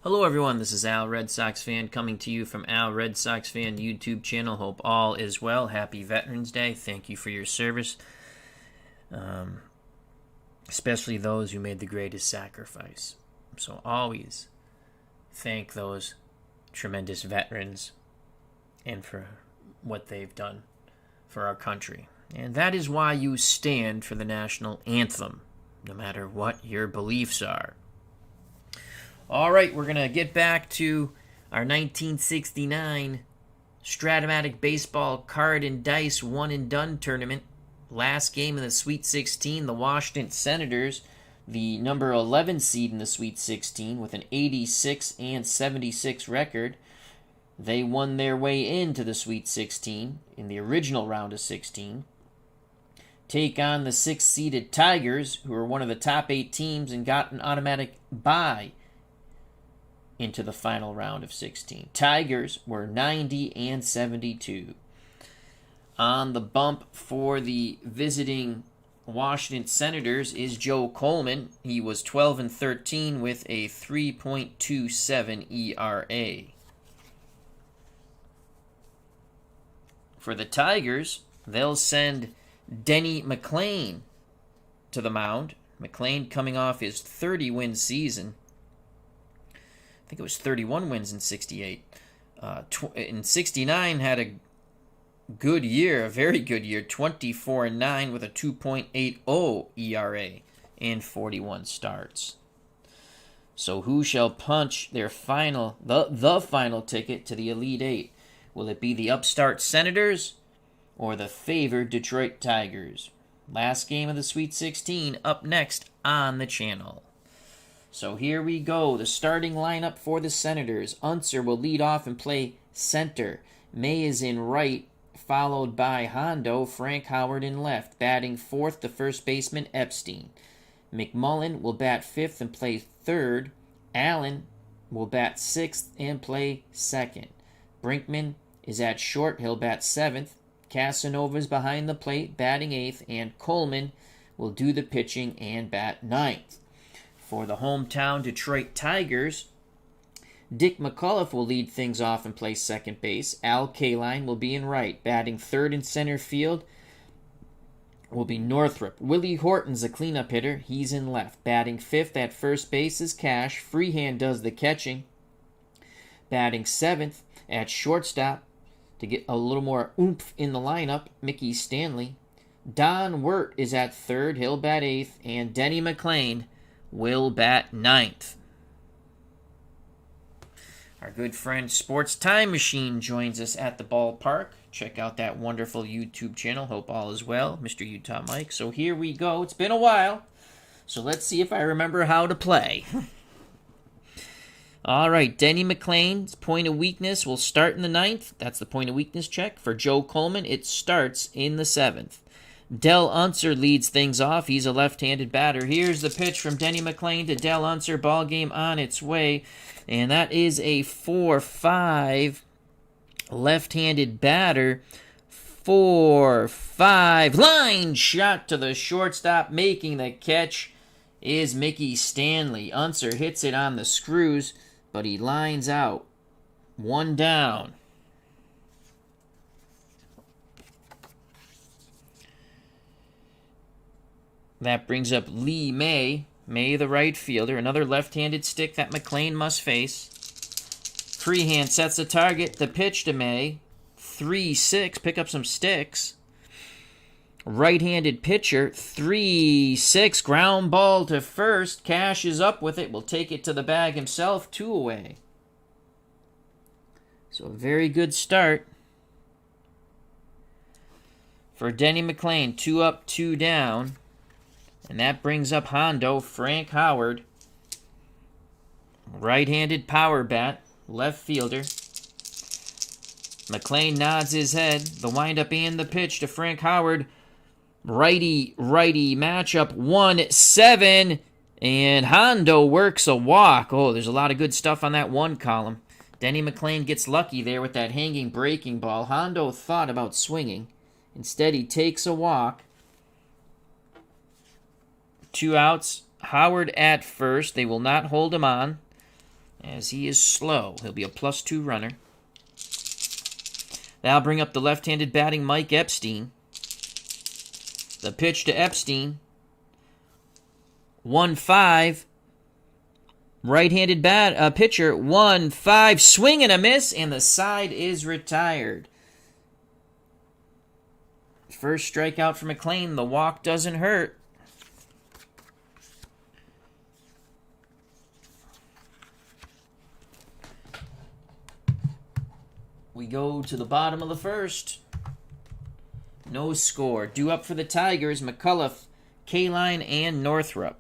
Hello everyone, this is Al Red Sox Fan coming to you from Al Red Sox Fan YouTube channel. Hope all is well. Happy Veterans Day. Thank you for your service. Especially those who made the greatest sacrifice. So always thank those tremendous veterans and for what they've done for our country. And that is why you stand for the national anthem, no matter what your beliefs are. All right, we're going to get back to our 1969 Strat-O-Matic Baseball Card&Dice 1&Done tournament. Last game of the Sweet 16, the Washington Senators, the number 11 seed in the Sweet 16 with an 86-76 record. They won their way into the Sweet 16 in the original round of 16. Take on the 6th-seeded Tigers, who are one of the top 8 teams and got an automatic bye into the final round of 16. Tigers were 90-72. On the bump for the visiting Washington Senators is Joe Coleman. He was 12-13 with a 3.27 ERA. For the Tigers, they'll send Denny McLain to the mound. McLain coming off his 30-win season. I think it was 31 wins in 68. In 69 had a good year, a very good year, 24-9 with a 2.80 ERA and 41 starts. So who shall punch their final, the final ticket to the Elite Eight? Will it be the upstart Senators or the favored Detroit Tigers? Last game of the Sweet 16 up next on the channel. So here we go. The starting lineup for the Senators. Unser will lead off and play center. May is in right, followed by Hondo, Frank Howard in left. Batting fourth, the first baseman, Epstein. McMullen will bat fifth and play third. Allen will bat sixth and play second. Brinkman is at short. He'll bat seventh. Casanova's behind the plate, batting eighth. And Coleman will do the pitching and bat ninth. For the hometown Detroit Tigers, Dick McCullough will lead things off and play second base. Al Kaline will be in right. Batting third in center field will be Northrup. Willie Horton's a cleanup hitter. He's in left. Batting fifth at first base is Cash. Freehand does the catching. Batting seventh at shortstop to get a little more oomph in the lineup, Mickey Stanley. Don Wirt is at third. He'll bat eighth. And Denny McLain will bat ninth. Our good friend Sports Time Machine joins us at the ballpark. Check out that wonderful YouTube channel. Hope all is well, Mr. Utah Mike. So here we go. It's been a while, so let's see if I remember how to play. All right, Denny McLain's point of weakness will start in the ninth. That's the point of weakness check. For Joe Coleman, it starts in the seventh. Del Unser leads things off. He's a left-handed batter. Here's the pitch from Denny McLain to Del Unser. Ball game on its way. And that is a 4-5 left-handed batter. 4-5. Line shot to the shortstop. Making the catch is Mickey Stanley. Unser hits it on the screws, but he lines out. One down. That brings up Lee May. May, the right fielder. Another left-handed stick that McLain must face. Freehand sets the target. The pitch to May. 3-6. Pick up some sticks. Right-handed pitcher. 3-6. Ground ball to first. Cash is up with it. Will take it to the bag himself. 2 away. So a very good start for Denny McLain. 2 up, 2 down. And that brings up Hondo, Frank Howard. Right-handed power bat, left fielder. McLain nods his head. The windup and the pitch to Frank Howard. Righty-righty matchup. 1-7. And Hondo works a walk. Oh, there's a lot of good stuff on that one column. Denny McLain gets lucky there with that hanging breaking ball. Hondo thought about swinging. Instead, he takes a walk. 2 outs. Howard at first. They will not hold him on. as he is slow. He'll be a +2 runner. That'll bring up the left-handed batting Mike Epstein. The pitch to Epstein. 1-5. Right-handed pitcher. 1-5. Swing and a miss, and the side is retired. First strikeout for McLain. The walk doesn't hurt. We go to the bottom of the first. No score. Due up for the Tigers, McCullough, Kaline, and Northrup.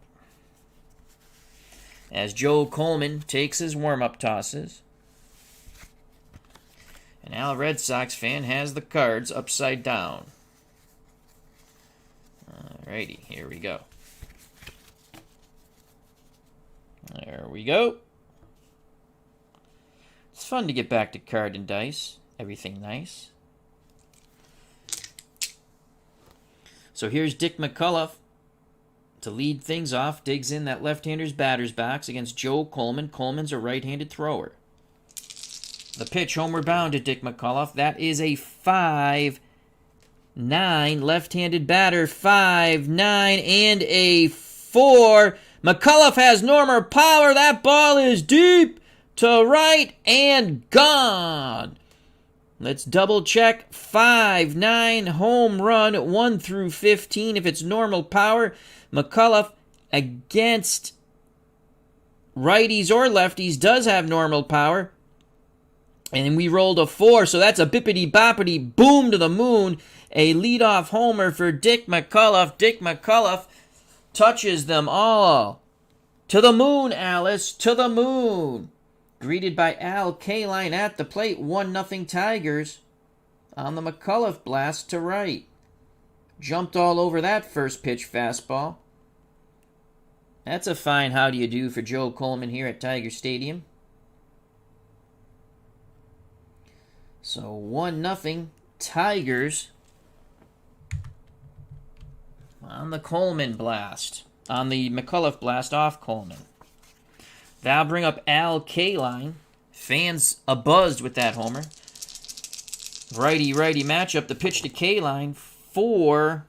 As Joe Coleman takes his warm-up tosses. And Al Red Sox fan has the cards upside down. Alrighty, here we go. There we go. It's fun to get back to Card and Dice. Everything nice. So here's Dick McCullough to lead things off. Digs in that left-hander's batter's box against Joe Coleman. Coleman's a right-handed thrower. The pitch homeward bound to Dick McCullough. That is a 5-9 left-handed batter. 5-9 and a 4. McCullough has normal power. That ball is deep to right and gone. Let's double check. 5-9 home run, 1 through 15 if it's normal power. McCullough against righties or lefties does have normal power. And we rolled a 4, so that's a bippity-boppity boom to the moon. A leadoff homer for Dick McCullough. Dick McCullough touches them all. To the moon, Alice, to the moon. Greeted by Al Kaline at the plate. 1-0 Tigers on the McCullough blast to right. Jumped all over that first pitch fastball. That's a fine how do you do for Joe Coleman here at Tiger Stadium. So 1-0 Tigers on the Coleman blast. On the McCullough blast off Coleman. That'll bring up Al Kaline. Fans abuzzed with that homer. Righty-righty matchup. The pitch to Kaline. 4-7.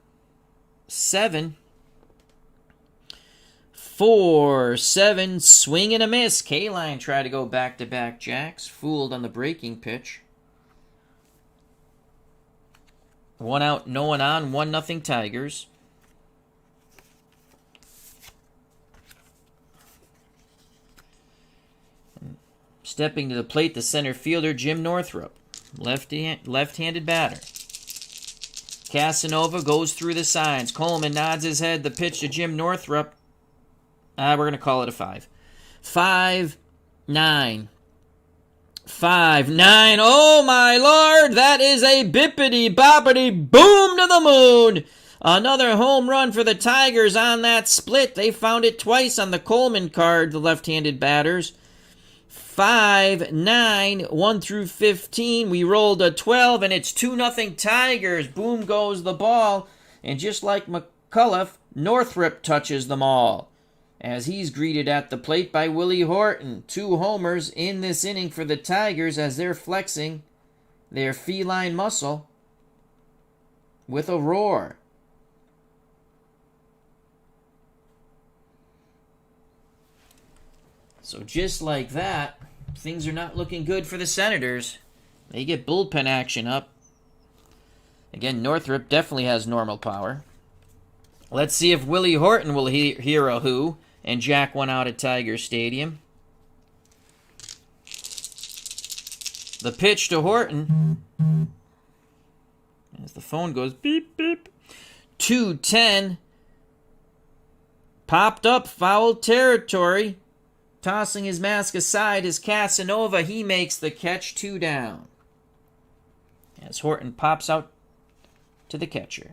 4-7. Swing and a miss. Kaline tried to go back-to-back jacks. Fooled on the breaking pitch. 1 out, no one on. 1-0 Tigers. Stepping to the plate, the center fielder, Jim Northrup. Left-handed batter. Casanova goes through the signs. Coleman nods his head. The pitch to Jim Northrup. We're going to call it a 5. 5-9. 5-9. Oh, my Lord. That is a bippity-boppity boom to the moon. Another home run for the Tigers on that split. They found it twice on the Coleman card, the left-handed batters. 5-9, 1 through 15. We rolled a 12, and it's 2-0 Tigers. Boom goes the ball. And just like McCullough, Northrup touches them all, as he's greeted at the plate by Willie Horton. 2 homers in this inning for the Tigers as they're flexing their feline muscle with a roar. So just like that, things are not looking good for the Senators. They get bullpen action up. Again, Northrup definitely has normal power. Let's see if Willie Horton will hear a who and jack one out at Tiger Stadium. The pitch to Horton. As the phone goes beep, beep. 2-10. Popped up, foul territory. Tossing his mask aside is Casanova. He makes the catch. 2 down. As Horton pops out to the catcher.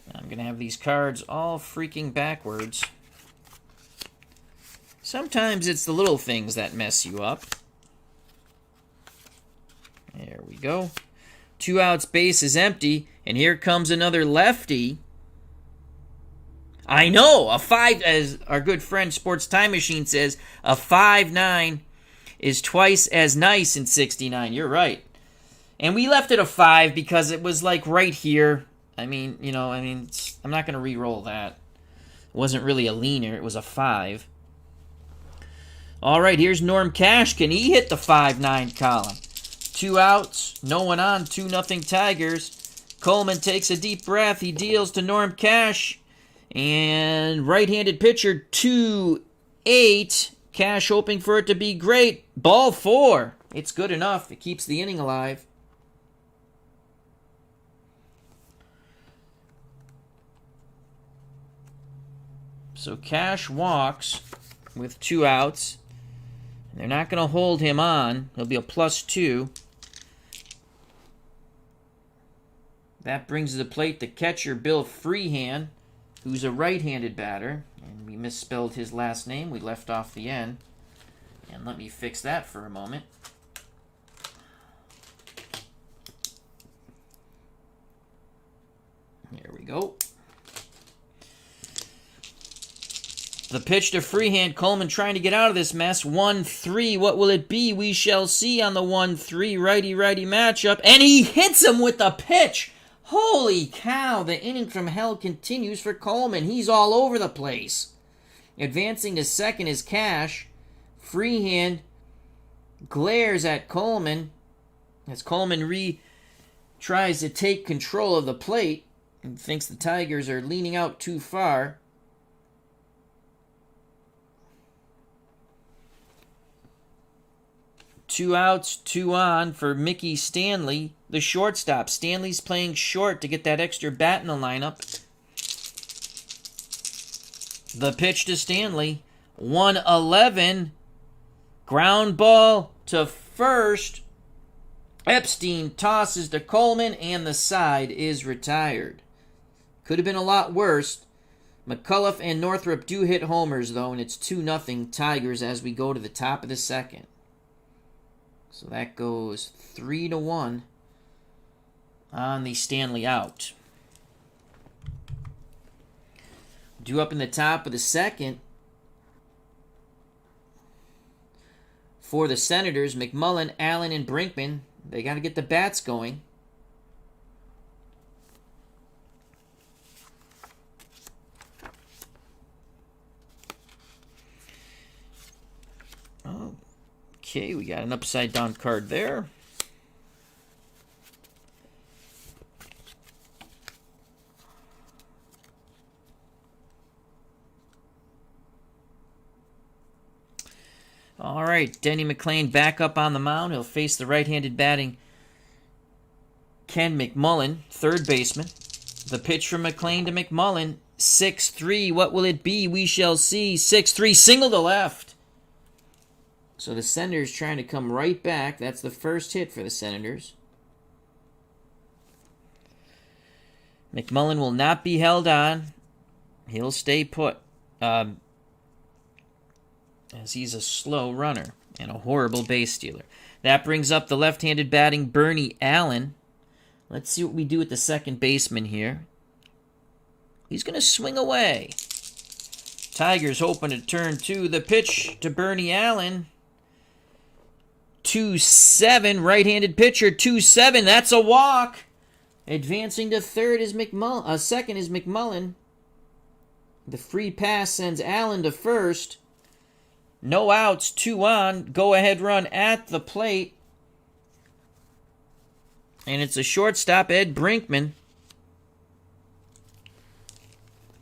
And I'm going to have these cards all freaking backwards. Sometimes it's the little things that mess you up. There we go. 2 outs, base is empty. And here comes another lefty. I know, a 5, as our good friend Sports Time Machine says, a 5-9 is twice as nice in 69. You're right. And we left it a 5 because it was like right here. I'm not going to re-roll that. It wasn't really a leaner. It was a 5. All right, here's Norm Cash. Can he hit the 5-9 column? 2 outs, no one on, 2-0 Tigers. Coleman takes a deep breath. He deals to Norm Cash. And right-handed pitcher, 2-8. Cash hoping for it to be great. Ball 4. It's good enough. It keeps the inning alive. So Cash walks with 2 outs. They're not going to hold him on. He'll be a +2. That brings to the plate the catcher, Bill Freehand, who's a right-handed batter. And we misspelled his last name. We left off the N. And let me fix that for a moment. Here we go. The pitch to Freehand. Coleman trying to get out of this mess. 1-3. What will it be? We shall see on the 1-3 righty-righty matchup. And he hits him with the pitch. Holy cow. The inning from hell continues for Coleman. He's all over the place. Advancing to second is Cash. Freehand glares at Coleman as Coleman tries to take control of the plate and thinks the Tigers are leaning out too far. Two outs, 2 on for Mickey Stanley, the shortstop. Stanley's playing short to get that extra bat in the lineup. The pitch to Stanley, 1-11. Ground ball to first. Epstein tosses to Coleman, and the side is retired. Could have been a lot worse. McCullough and Northrup do hit homers, though, and it's 2-0 Tigers as we go to the top of the second. So that goes 3-1 on the Stanley out. Due up in the top of the second for the Senators, McMullen, Allen, and Brinkman. They got to get the bats going. Okay, we got an upside down card there. All right, Denny McLain back up on the mound. He'll face the right-handed batting Ken McMullen, third baseman. The pitch from McLain to McMullen, 6-3. What will it be? We shall see. 6-3, single to left. So the Senators trying to come right back. That's the first hit for the Senators. McMullen will not be held on. He'll stay put. As he's a slow runner and a horrible base stealer. That brings up the left-handed batting Bernie Allen. Let's see what we do with the second baseman here. He's going to swing away. Tigers hoping to turn 2. The pitch to Bernie Allen. 2-7, right-handed pitcher, 2-7. That's a walk. Advancing to third is McMullen. Second is McMullen. The free pass sends Allen to first. No outs, 2 on. Go-ahead run at the plate. And it's a shortstop, Ed Brinkman.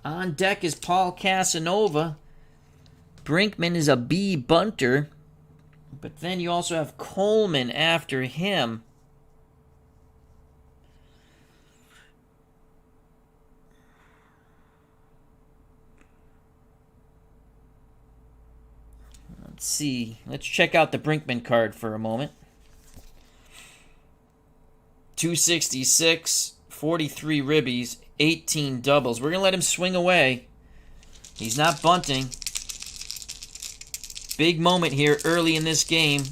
On deck is Paul Casanova. Brinkman is a B bunter. But then you also have Coleman after him. Let's see. Let's check out the Brinkman card for a moment. 266, 43 ribbies, 18 doubles. We're going to let him swing away. He's not bunting. Big moment here early in this game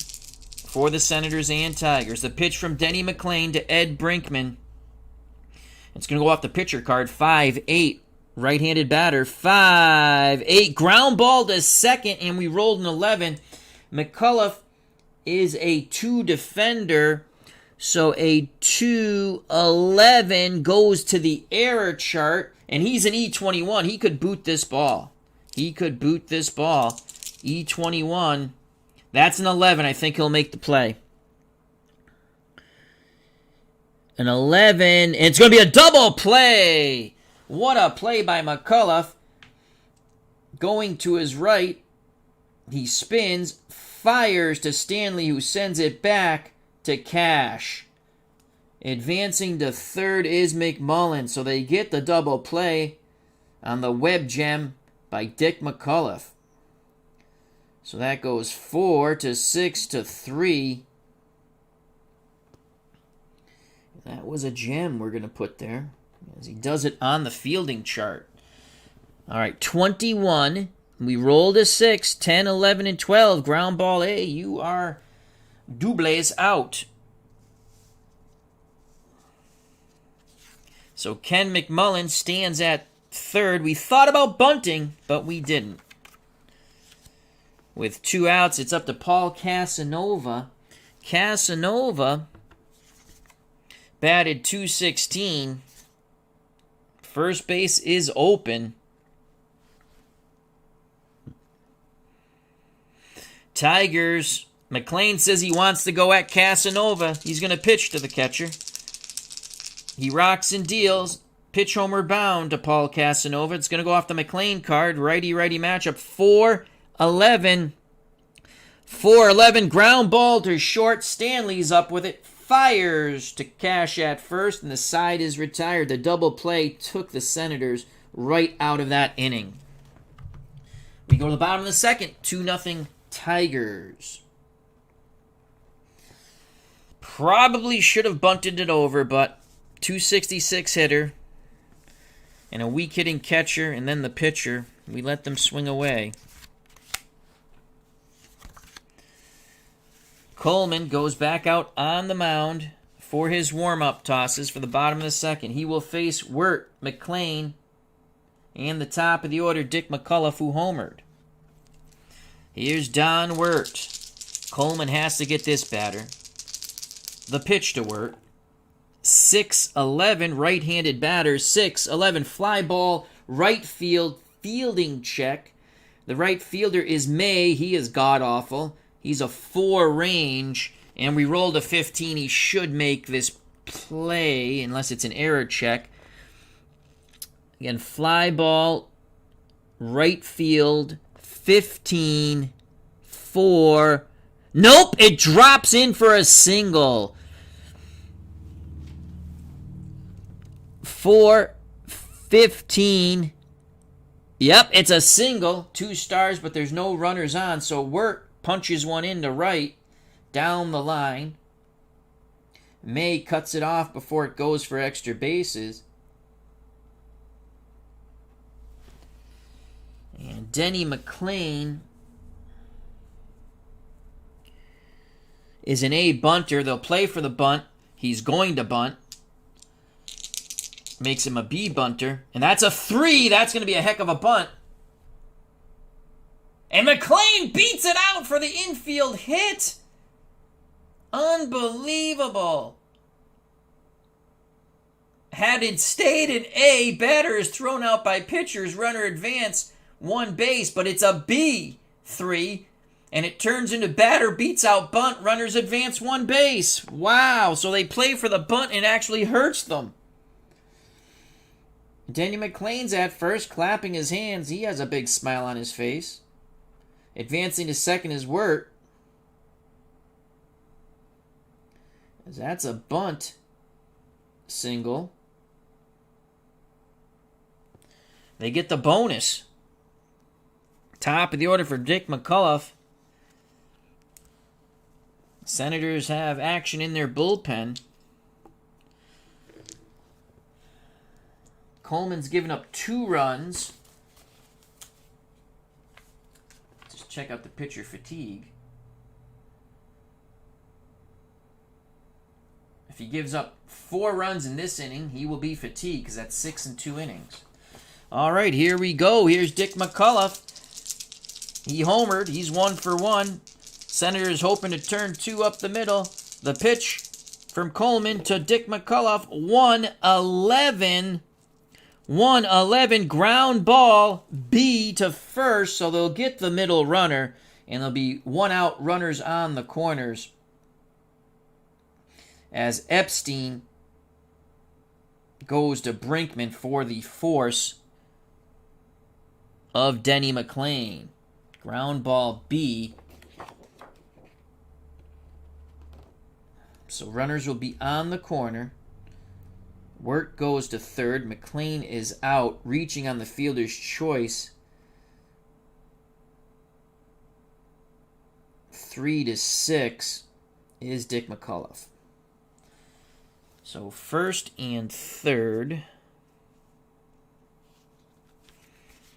for the Senators and Tigers. The pitch from Denny McLain to Ed Brinkman. It's going to go off the pitcher card, 5-8. Right-handed batter. 5-8. Ground ball to second, and we rolled an 11. McCullough is a 2 defender, so a 2-11 goes to the error chart, and he's an E21. He could boot this ball. E21. That's an 11. I think he'll make the play. An 11, and it's going to be a double play. What a play by McCullough. Going to his right, he spins, fires to Stanley, who sends it back to Cash. Advancing to third is McMullen, so they get the double play on the web gem by Dick McCullough. So that goes 4-6-3. That was a gem we're going to put there, as he does it on the fielding chart. All right, 21. We rolled a 6, 10, 11, and 12. Ground ball A. You are doubles out. So Ken McMullen stands at third. We thought about bunting, but we didn't. With 2 outs, it's up to Paul Casanova. Casanova batted .216. First base is open. Tigers. McLain says he wants to go at Casanova. He's going to pitch to the catcher. He rocks and deals. Pitch homeward bound to Paul Casanova. It's going to go off the McLain card. Righty-righty matchup. 4-11. 4-11. Ground ball to short. Stanley's up with it. Fires to Cash at first, and the side is retired. The double play took the Senators right out of that inning. We go to the bottom of the second. 2-0 Tigers. Probably should have bunted it over, but 266 hitter and a weak hitting catcher and then the pitcher. We let them swing away. Coleman goes back out on the mound for his warm-up tosses for the bottom of the second. He will face Wirt, McLain, and the top of the order, Dick McCullough, who homered. Here's Don Wirt. Coleman has to get this batter. The pitch to Wirt. 6-11, right-handed batter. 6-11, fly ball, right field, fielding check. The right fielder is May. He is god-awful. He's a 4 range, and we rolled a 15. He should make this play, unless it's an error check. Again, fly ball, right field, 15, 4. Nope, it drops in for a single. 4, 15. Yep, it's a single. 2 stars, but there's no runners on, so Wirt punches one into right, down the line. May cuts it off before it goes for extra bases. And Denny McLain is an A bunter. They'll play for the bunt. He's going to bunt. Makes him a B bunter. And that's a 3. That's going to be a heck of a bunt. And McLain beats it out for the infield hit. Unbelievable. Had it stayed an A, batter is thrown out by pitchers, runner advance, 1 base, but it's a B3, and it turns into batter beats out bunt, runners advance 1 base. Wow, so they play for the bunt and it actually hurts them. Denny McLain's at first, clapping his hands. He has a big smile on his face. Advancing to second is Wirt. That's a bunt single. They get the bonus. Top of the order for Dick McCullough. Senators have action in their bullpen. Coleman's given up 2 runs. Just check out the pitcher fatigue. If he gives up 4 runs in this inning, he will be fatigued because that's 6 in 2 innings. All right, here we go. Here's Dick McCullough. He homered. He's 1 for 1. Senators hoping to turn 2 up the middle. The pitch from Coleman to Dick McCullough. 1-11. 1-11. Ground ball. B to first. So they'll get the middle runner. And there'll be 1 out runners on the corners. As Epstein goes to Brinkman for the force of Denny McLain. Ground ball B. So runners will be on the corner. Wirt goes to third. McLain is out, reaching on the fielder's choice. 3-6 is Dick McCullough. So first and third.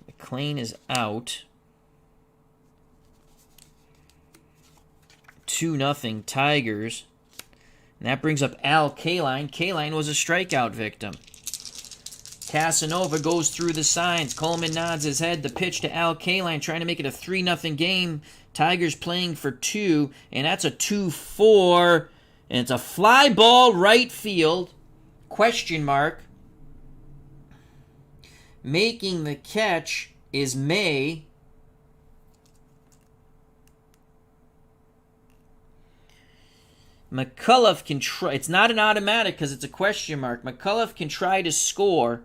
McLain is out. 2-0 Tigers. And that brings up Al Kaline. Kaline was a strikeout victim. Casanova goes through the signs. Coleman nods his head. The pitch to Al Kaline, trying to make it a 3-0 game. Tigers playing for 2, and that's a 2-4. And it's a fly ball right field. Question mark. Making the catch is May. McCullough can try. It's not an automatic because it's a question mark. McCullough can try to score.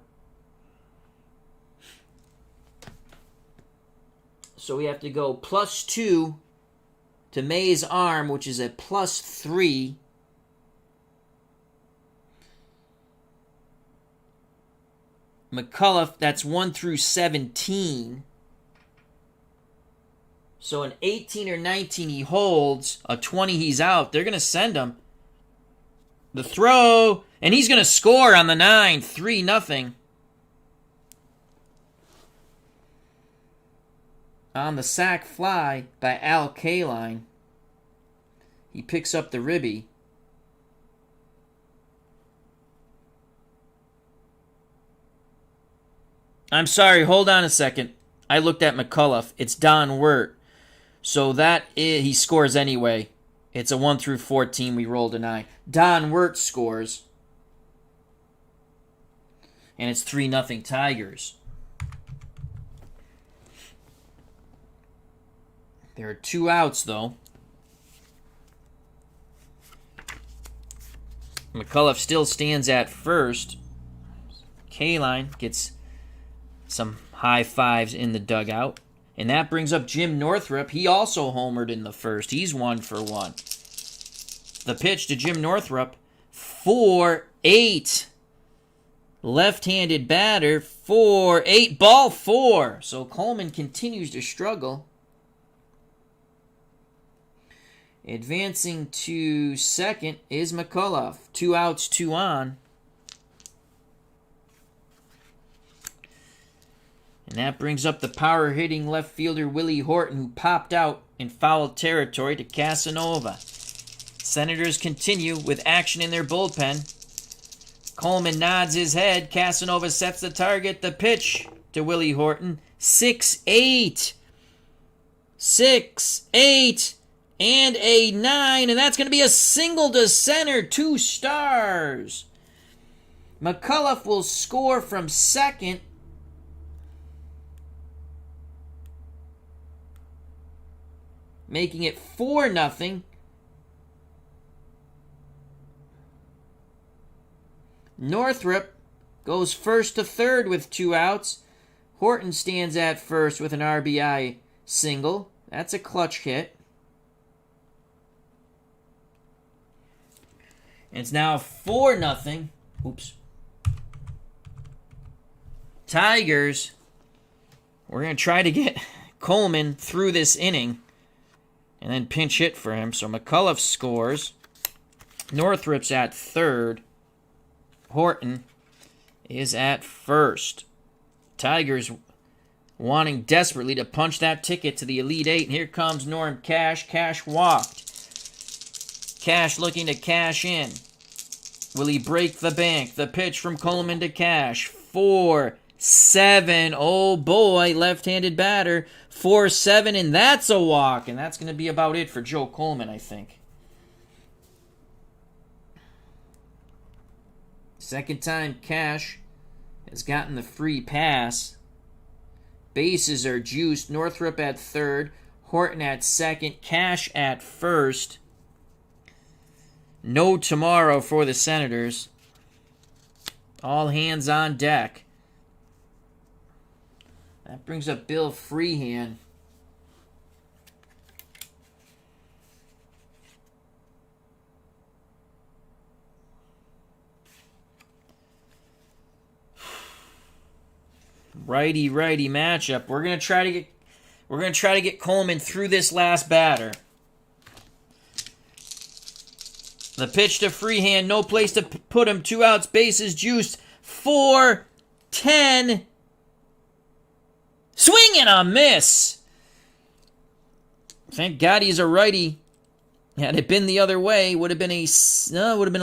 So we have to go +2 to May's arm, which is a +3. McCullough, that's 1 through 17. So an 18 or 19 he holds, a 20 he's out. They're going to send him. The throw, and he's going to score on the 9, 3-0. On the sac fly by Al Kaline. He picks up the ribby. I'm sorry, hold on a second. I looked at McCullough. It's Don Wirt. So he scores anyway. It's a 1 through 14. We rolled a 9. Don Wirt scores. And it's 3-0 Tigers. There are 2 outs, though. McCullough still stands at first. Kaline gets some high fives in the dugout. And that brings up Jim Northrup. He also homered in the first. He's 1 for 1. The pitch to Jim Northrup. 4-8. Left-handed batter. 4-8. Ball 4. So Coleman continues to struggle. Advancing to second is McCullough. 2 outs, 2 on. And that brings up the power-hitting left fielder Willie Horton, who popped out in foul territory to Casanova. Senators continue with action in their bullpen. Coleman nods his head. Casanova sets the target. The pitch to Willie Horton. 6-8. 6-8. And a 9, and that's going to be a single to center, 2 stars. McCullough will score from second. Making it 4-0. Northrup goes first to third with 2 outs. Horton stands at first with an RBI single. That's a clutch hit. It's now 4-0. Oops. Tigers. We're going to try to get Coleman through this inning and then pinch hit for him. So McCullough scores. Northrup's at third. Horton is at first. Tigers wanting desperately to punch that ticket to the Elite Eight. And here comes Norm Cash. Cash walked. Cash looking to cash in. Will he break the bank? The pitch from Coleman to Cash. 4-6. 4-7. Oh boy, left-handed batter. 4-7, and that's a walk. And that's going to be about it for Joe Coleman, I think. Second time Cash has gotten the free pass. Bases are juiced. Northrup at third. Horton at second. Cash at first. No tomorrow for the Senators. All hands on deck. That brings up Bill Freehand. Righty-righty matchup. We're gonna try to get Coleman through this last batter. The pitch to Freehand, no place to put him. 2 outs, bases juiced. 4-10. Swing and a miss. Thank God he's a righty. Had it been the other way, would have been a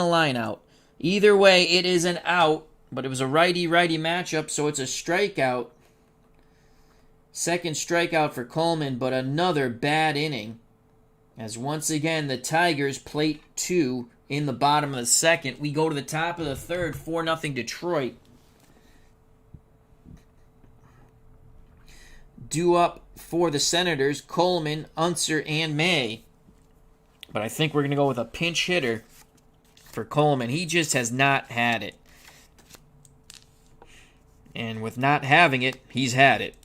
line out. Either way, it is an out. But it was a righty-righty matchup, so it's a strikeout. Second strikeout for Coleman, but another bad inning. As once again, the Tigers plate 2 in the bottom of the second. We go to the top of the third, 4-0 Detroit. Due up for the Senators, Coleman, Unser, and May. But I think we're going to go with a pinch hitter for Coleman. He just has not had it. And with not having it, he's had it.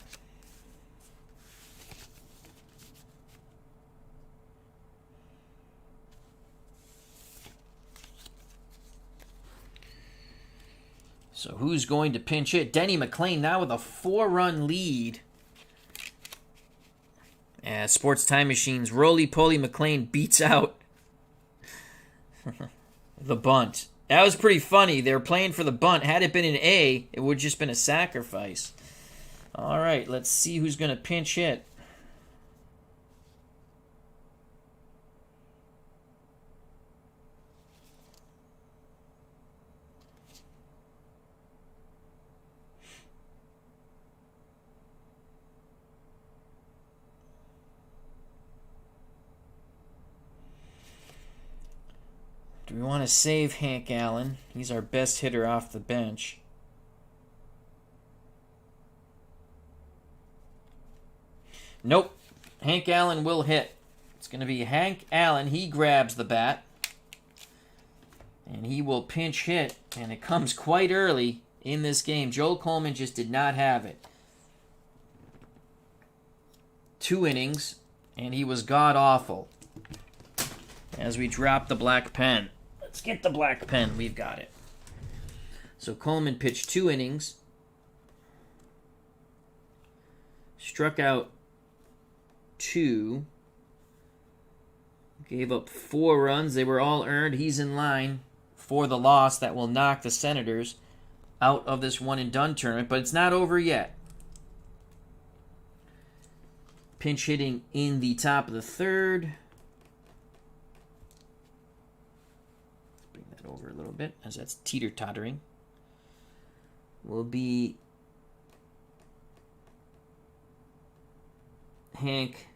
So who's going to pinch hit? Denny McLain now with a 4-run lead. As Sports Time Machine's roly-poly McLain beats out the bunt. That was pretty funny. They were playing for the bunt. Had it been an A, it would have just been a sacrifice. All right, let's see who's going to pinch hit. Do we want to save Hank Allen? He's our best hitter off the bench. Nope. Hank Allen will hit. It's going to be Hank Allen. He grabs the bat. And he will pinch hit. And it comes quite early in this game. Joe Coleman just did not have it. 2 innings. And he was god-awful. As we drop the black pen. Let's get the black pen. We've got it. So Coleman pitched 2 innings. Struck out 2. Gave up 4 runs. They were all earned. He's in line for the loss that will knock the Senators out of this one-and-done tournament. But it's not over yet. Pinch hitting in the top of the third. Over a little bit as that's teeter-tottering will be Hank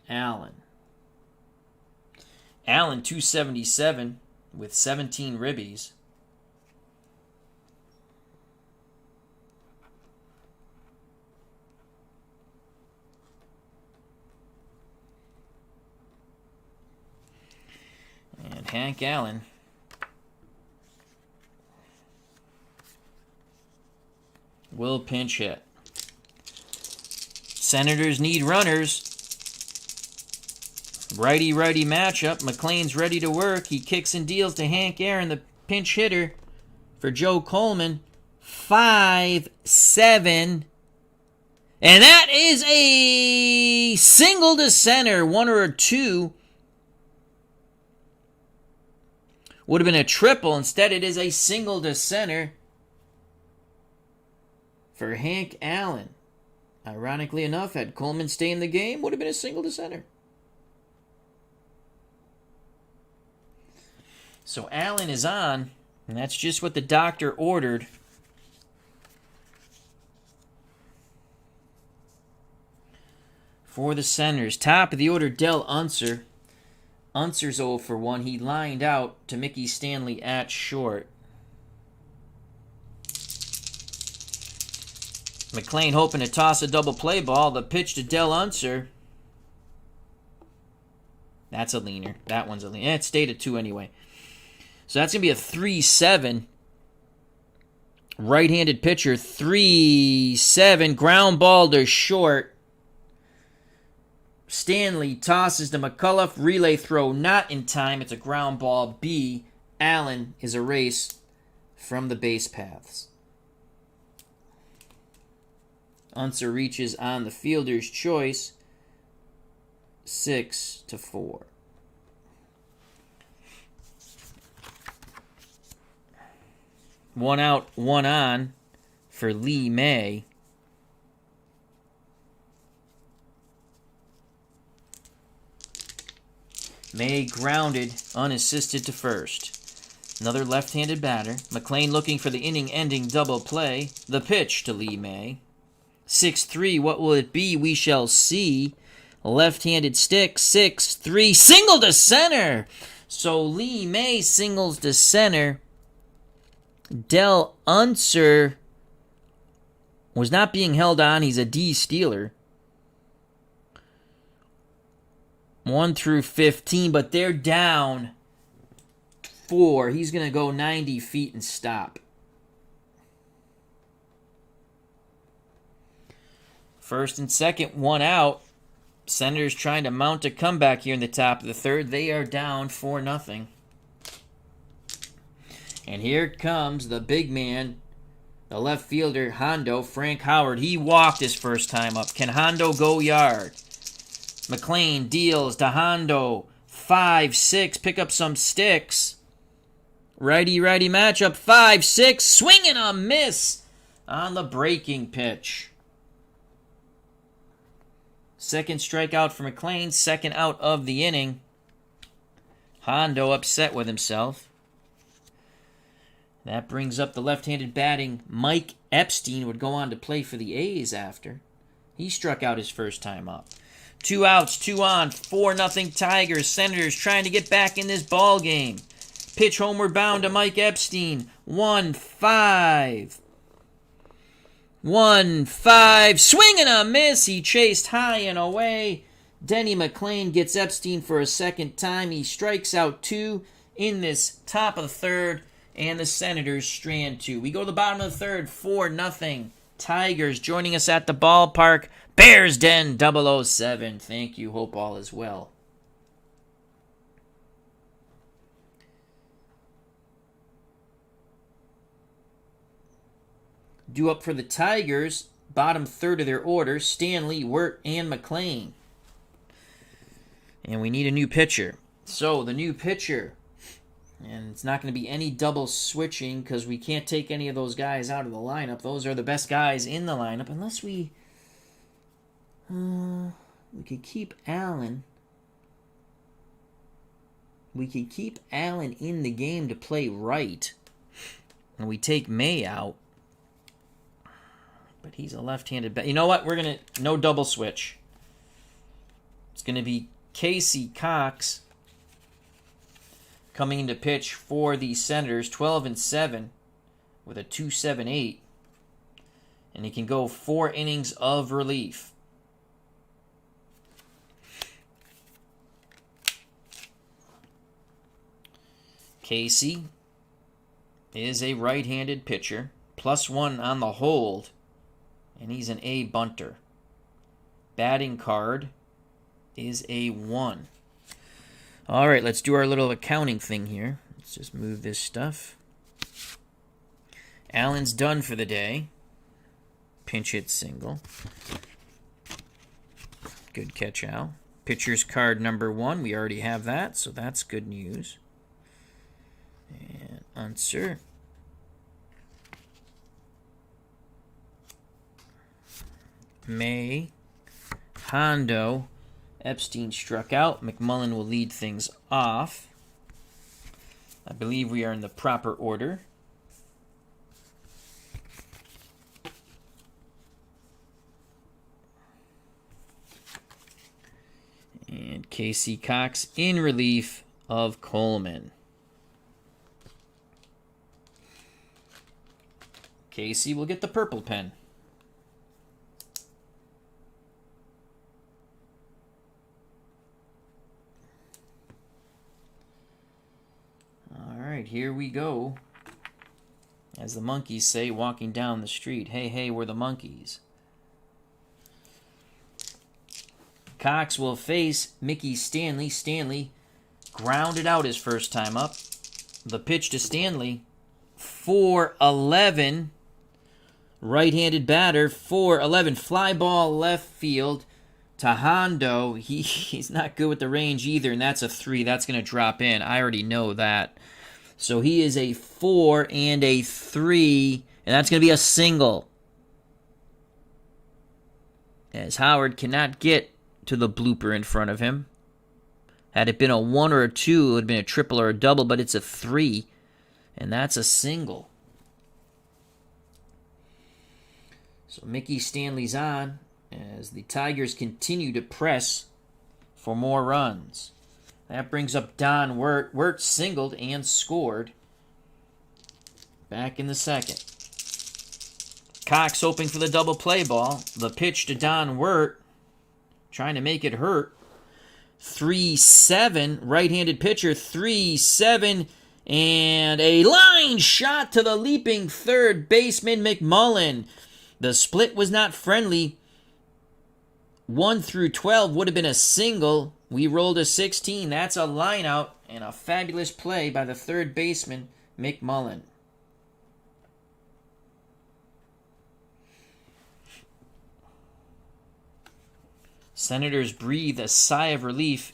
Allen. Allen 277 with 17 ribbies. And Hank Allen will pinch hit. Senators need runners. Righty-righty matchup. McLain's ready to work. He kicks and deals to Hank Aaron, the pinch hitter for Joe Coleman. 5-7. And that is a single to center. 1 or a 2. Would have been a triple. Instead, it is a single to center for Hank Allen. Ironically enough, had Coleman stay in the game, would have been a single to center. So Allen is on, and that's just what the doctor ordered. For the Senators, top of the order, Del Unser. Unser's 0 for 1. He lined out to Mickey Stanley at short. McLain hoping to toss a double play ball. The pitch to Del Unser. That's a leaner. That one's a leaner. It stayed at 2 anyway. So that's going to be a 3-7. Right-handed pitcher. 3-7. Ground ball to short. Stanley tosses to McCullough. Relay throw not in time. It's a ground ball. B. Allen is erased from the base paths. Unser reaches on the fielder's choice. 6-4. One out, one on for Lee May. May grounded, unassisted to first. Another left-handed batter. McLain looking for the inning-ending double play. The pitch to Lee May. 6-3, what will it be? We shall see. Left-handed stick, 6-3, single to center. So Lee May singles to center. Del Unser was not being held on. He's a D stealer. 1 through 15, but they're down 4. He's going to go 90 feet and stop. First and second, one out. Senators trying to mount a comeback here in the top of the third. They are down 4-0. And here comes the big man, the left fielder, Hondo, Frank Howard. He walked his first time up. Can Hondo go yard? McLain deals to Hondo. 5-6, pick up some sticks. Righty-righty matchup, 5-6, swing and a miss on the breaking pitch. Second strikeout for McLain, second out of the inning. Hondo upset with himself. That brings up the left-handed batting Mike Epstein, would go on to play for the A's after. He struck out his first time up. 2 outs, 2 on, 4-0 Tigers. Senators trying to get back in this ball game. Pitch homeward bound to Mike Epstein. 1-5. 1-5. Swing and a miss. He chased high and away. Denny McLain gets Epstein for a second time. He strikes out 2 in this top of the third. And the Senators strand 2. We go to the bottom of the third. 4-0 Tigers. Joining us at the ballpark, Bears Den 007. Thank you. Hope all is well. Due up for the Tigers, bottom third of their order, Stanley, Wirt, and McLain. And we need a new pitcher. So, the new pitcher. And it's not going to be any double switching because we can't take any of those guys out of the lineup. Those are the best guys in the lineup. Unless we could keep Allen. We could keep Allen in the game to play right. And we take May out. But he's a left-handed bat. You know what? We're going to... No double switch. It's going to be Casey Cox coming into pitch for the Senators, 12-7 with a 2.78. And he can go 4 innings of relief. Casey is a right-handed pitcher, +1 on the hold, and he's an A bunter. Batting card is a 1. All right, let's do our little accounting thing here. Let's just move this stuff. Allen's done for the day. Pinch hit single. Good catch, Al. Pitcher's card number 1. We already have that, so that's good news. And Unser. May. Hondo. Epstein struck out. McMullen will lead things off. I believe we are in the proper order. Casey Cox in relief of Coleman. Casey will get the purple pen. All right, here we go. As the monkeys say, walking down the street. Hey, hey, we're the monkeys. Cox will face Mickey Stanley. Stanley grounded out his first time up. The pitch to Stanley. 4-11. Right-handed batter. 4-11. Fly ball left field to Hondo. He's not good with the range either, and that's a 3. That's going to drop in. I already know that. So he is a 4 and a 3, and that's going to be a single. As Howard cannot get to the blooper in front of him. Had it been a 1 or a 2, it would have been a triple or a double, but it's a 3, and that's a single. So Mickey Stanley's on as the Tigers continue to press for more runs. That brings up Don Wirt. Wirt singled and scored back in the second. Cox hoping for the double play ball. The pitch to Don Wirt, trying to make it hurt. 3-7, right-handed pitcher, 3-7, and a line shot to the leaping third baseman McMullen. The split was not friendly. 1 through 12 would have been a single. We rolled a 16. That's a line out and a fabulous play by the third baseman, McMullen. Senators breathe a sigh of relief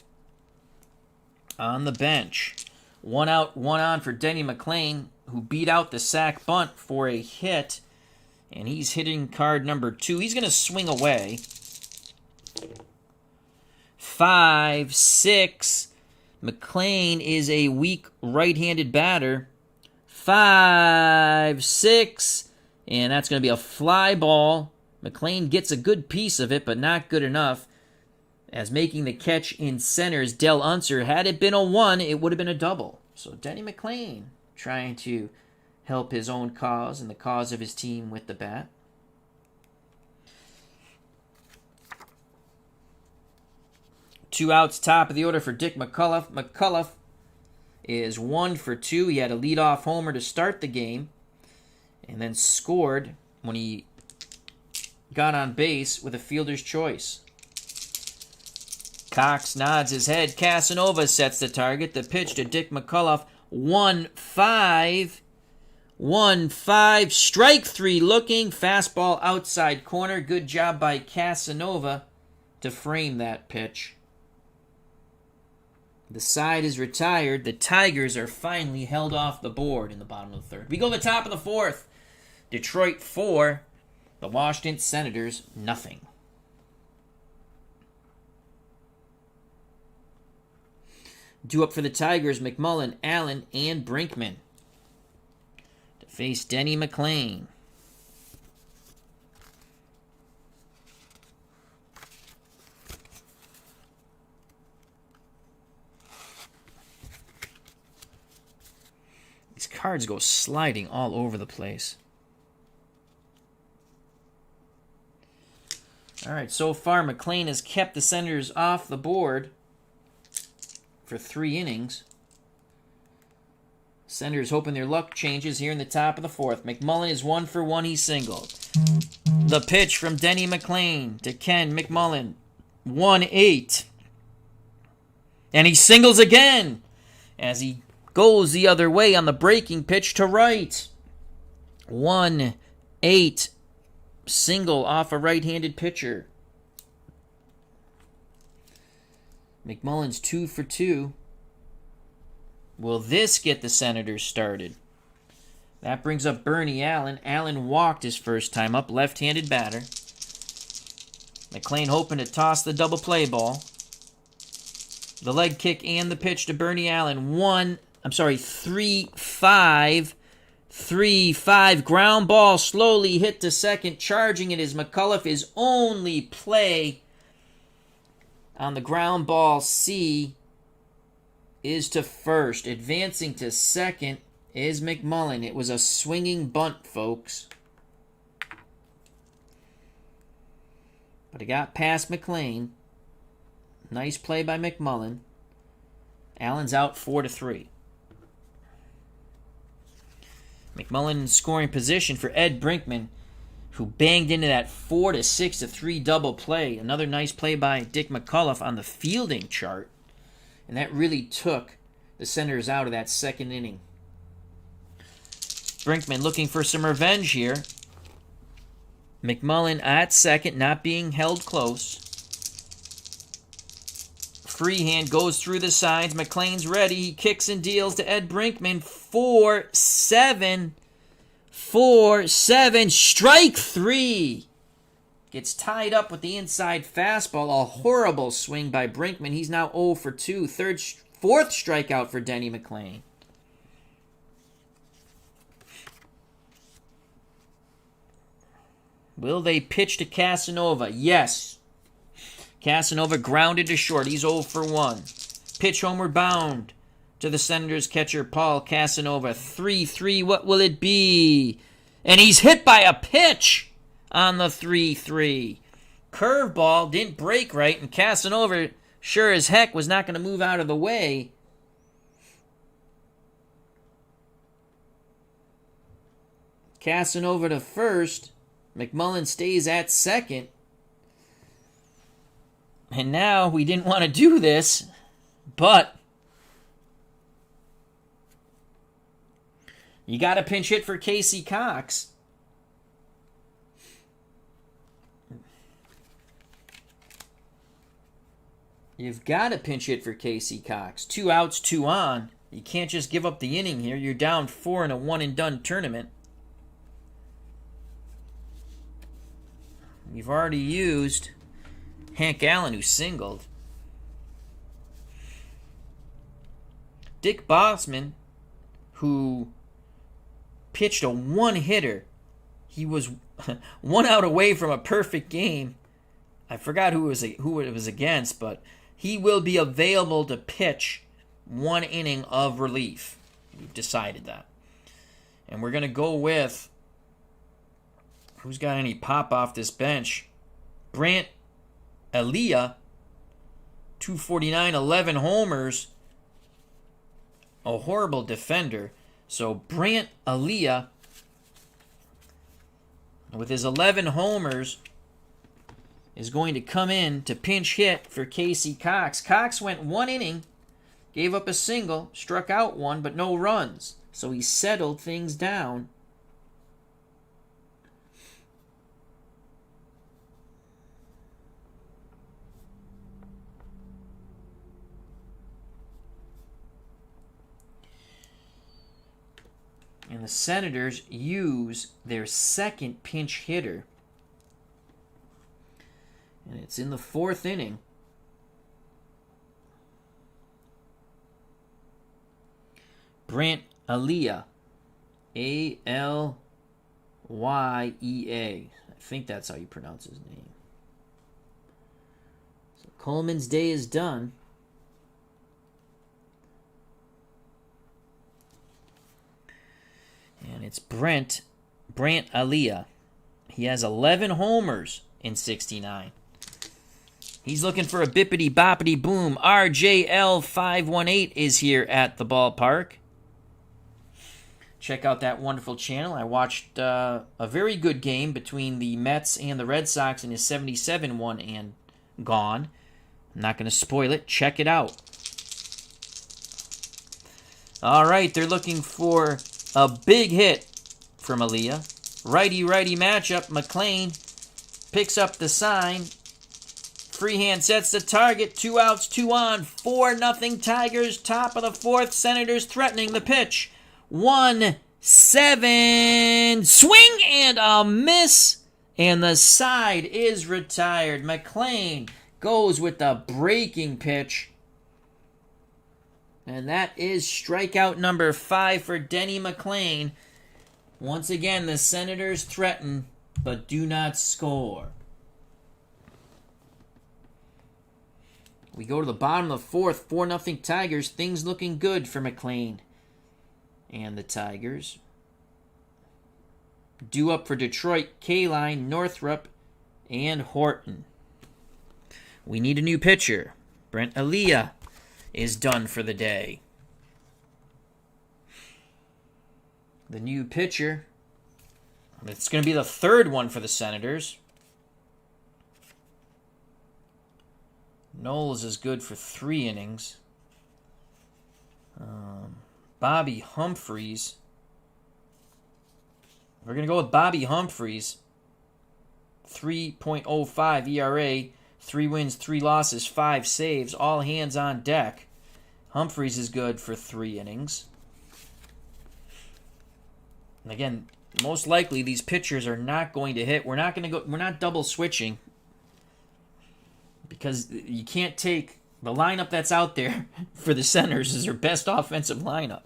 on the bench. 1 out, 1 on for Denny McLain, who beat out the sac bunt for a hit. And he's hitting card number 2. He's going to swing away. 5-6. McLain is a weak right-handed batter. 5-6. And that's going to be a fly ball. McLain gets a good piece of it, but not good enough. As making the catch in center is Del Unser. Had it been a 1, it would have been a double. So Denny McLain trying to help his own cause and the cause of his team with the bat. Two outs, top of the order for Dick McCullough. McCullough is 1 for 2. He had a leadoff homer to start the game and then scored when he got on base with a fielder's choice. Cox nods his head. Casanova sets the target. The pitch to Dick McCullough. 1-5. 1-5. Strike 3 looking. Fastball outside corner. Good job by Casanova to frame that pitch. The side is retired. The Tigers are finally held off the board in the bottom of the third. We go to the top of the fourth. Detroit 4. The Washington Senators, nothing. Due up for the Tigers, McMullen, Allen, and Brinkman. To face Denny McLain. These cards go sliding all over the place. All right, so far McLain has kept the Senators off the board for 3 innings. Senators hoping their luck changes here in the top of the fourth. McMullen is 1 for 1. He singled. The pitch from Denny McLain to Ken McMullen. 1-8. And he singles again as he goes the other way on the breaking pitch to right. 1-8. Single off a right-handed pitcher. McMullen's 2 for 2. Will this get the Senators started? That brings up Bernie Allen. Allen walked his first time up, left-handed batter. McLain hoping to toss the double play ball. The leg kick and the pitch to Bernie Allen. 3-5. 3-5. Ground ball slowly hit to second. Charging it is McCullough. His only play on the ground ball C is to first. Advancing to second is McMullen. It was a swinging bunt, folks. But it got past McLain. Nice play by McMullen. Allen's out 4-3. McMullen in scoring position for Ed Brinkman, who banged into that 4-6-3 double play. Another nice play by Dick McCullough on the fielding chart. And that really took the Senators out of that second inning. Brinkman looking for some revenge here. McMullen at second, not being held close. Freehand goes through the signs. McLain's ready. He kicks and deals to Ed Brinkman. 4-7. 4-7. Strike 3. Gets tied up with the inside fastball. A horrible swing by Brinkman. He's now 0 for 2. Fourth strikeout for Denny McLain. Will they pitch to Casanova? Yes. Casanova grounded to short. He's 0 for 1. Pitch homeward bound to the Senators catcher Paul Casanova. 3-3. What will it be? And he's hit by a pitch on the 3-3. Curveball didn't break right, and Casanova sure as heck was not going to move out of the way. Casanova to first. McMullen stays at second. And now we didn't want to do this, but you got to pinch hit for Casey Cox. You've got to pinch hit for Casey Cox. 2 outs, 2 on. You can't just give up the inning here. You're down 4 in a one-and-done tournament. You've already used Hank Allen, who singled. Dick Bossman, who pitched a one-hitter. He was 1 out away from a perfect game. I forgot who it was against, but he will be available to pitch 1 inning of relief. We've decided that. And we're going to go with, who's got any pop off this bench? Brant Elia, 249, 11 homers. A horrible defender. So Brant Elia, with his 11 homers, is going to come in to pinch hit for Casey Cox. Cox went 1 inning, gave up a single, struck out 1, but no runs. So he settled things down. And the Senators use their second pinch hitter. And it's in the 4th inning. Brant Elia. Alyeea. I think that's how you pronounce his name. So Coleman's day is done. And it's Brant Elia. He has 11 homers in 69. He's looking for a bippity-boppity-boom. RJL518 is here at the ballpark. Check out that wonderful channel. I watched a very good game between the Mets and the Red Sox in his 77 one and gone. I'm not going to spoil it. Check it out. All right, they're looking for a big hit from Elia. Righty-righty matchup. McLain picks up the sign. Freehand sets the target. 2 outs, 2 on. 4-0 Tigers. Top of the 4th. Senators threatening the pitch. 1-7. Swing and a miss. And the side is retired. McLain goes with the breaking pitch. And that is strikeout number 5 for Denny McLain. Once again, the Senators threaten, but do not score. We go to the bottom of the fourth, 4-0 Tigers. Things looking good for McLain and the Tigers. Due up for Detroit, Kaline, Northrup, and Horton. We need a new pitcher. Brent Elia is done for the day. The new pitcher, it's going to be the third one for the Senators. Knowles is good for 3 innings. Bobby Humphries. We're going to go with Bobby Humphries. 3.05 ERA, 3 wins, 3 losses, 5 saves, all hands on deck. Humphries is good for 3 innings. And again, most likely these pitchers are not going to hit. We're not double switching because you can't take the lineup that's out there for the Senators as their best offensive lineup.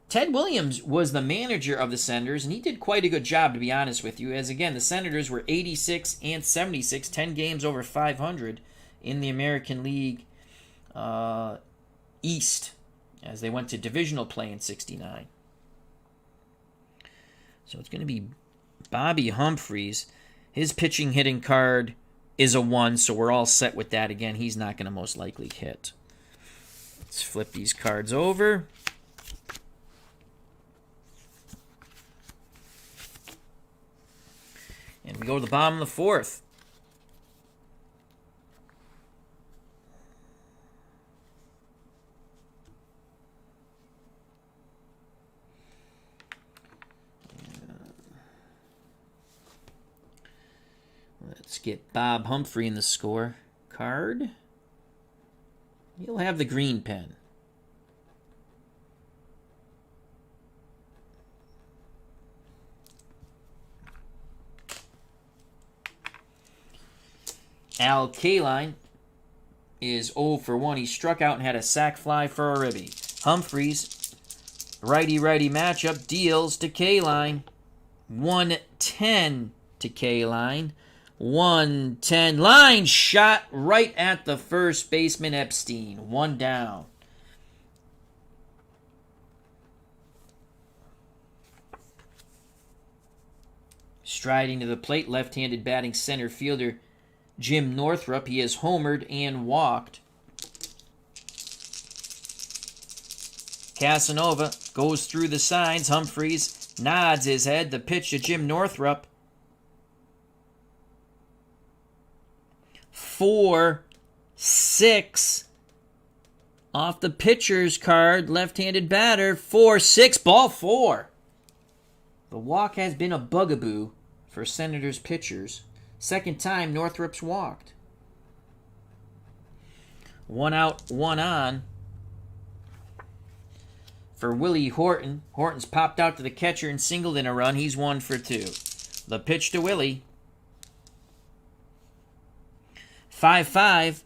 Ted Williams was the manager of the Senators, and he did quite a good job, to be honest with you, as, again, the Senators were 86 and 76, 10 games over 500 in the American League East, as they went to divisional play in 69. So it's going to be Bobby Humphries. His pitching hitting card is a 1, so we're all set with that. Again, he's not going to most likely hit. Let's flip these cards over. And we go to the bottom of the fourth. Let's get Bob Humphrey in the score card. He'll have the green pen. Al Kaline is 0 for 1. He struck out and had a sac fly for a ribby. Humphries, righty-righty matchup, deals to Kaline. 110 to Kaline. 110. Line shot right at the first baseman, Epstein. 1 down. Striding to the plate, left-handed batting center fielder Jim Northrup. He has homered and walked. Casanova goes through the signs. Humphries nods his head. The pitch to Jim Northrup. 4-6 off the pitcher's card. Left-handed batter. 4-6. Ball 4. The walk has been a bugaboo for Senators pitchers. Second time Northrup's walked. 1 out, 1 on for Willie Horton. Horton's popped out to the catcher and singled in a run. He's 1 for 2. The pitch to Willie. 5-5.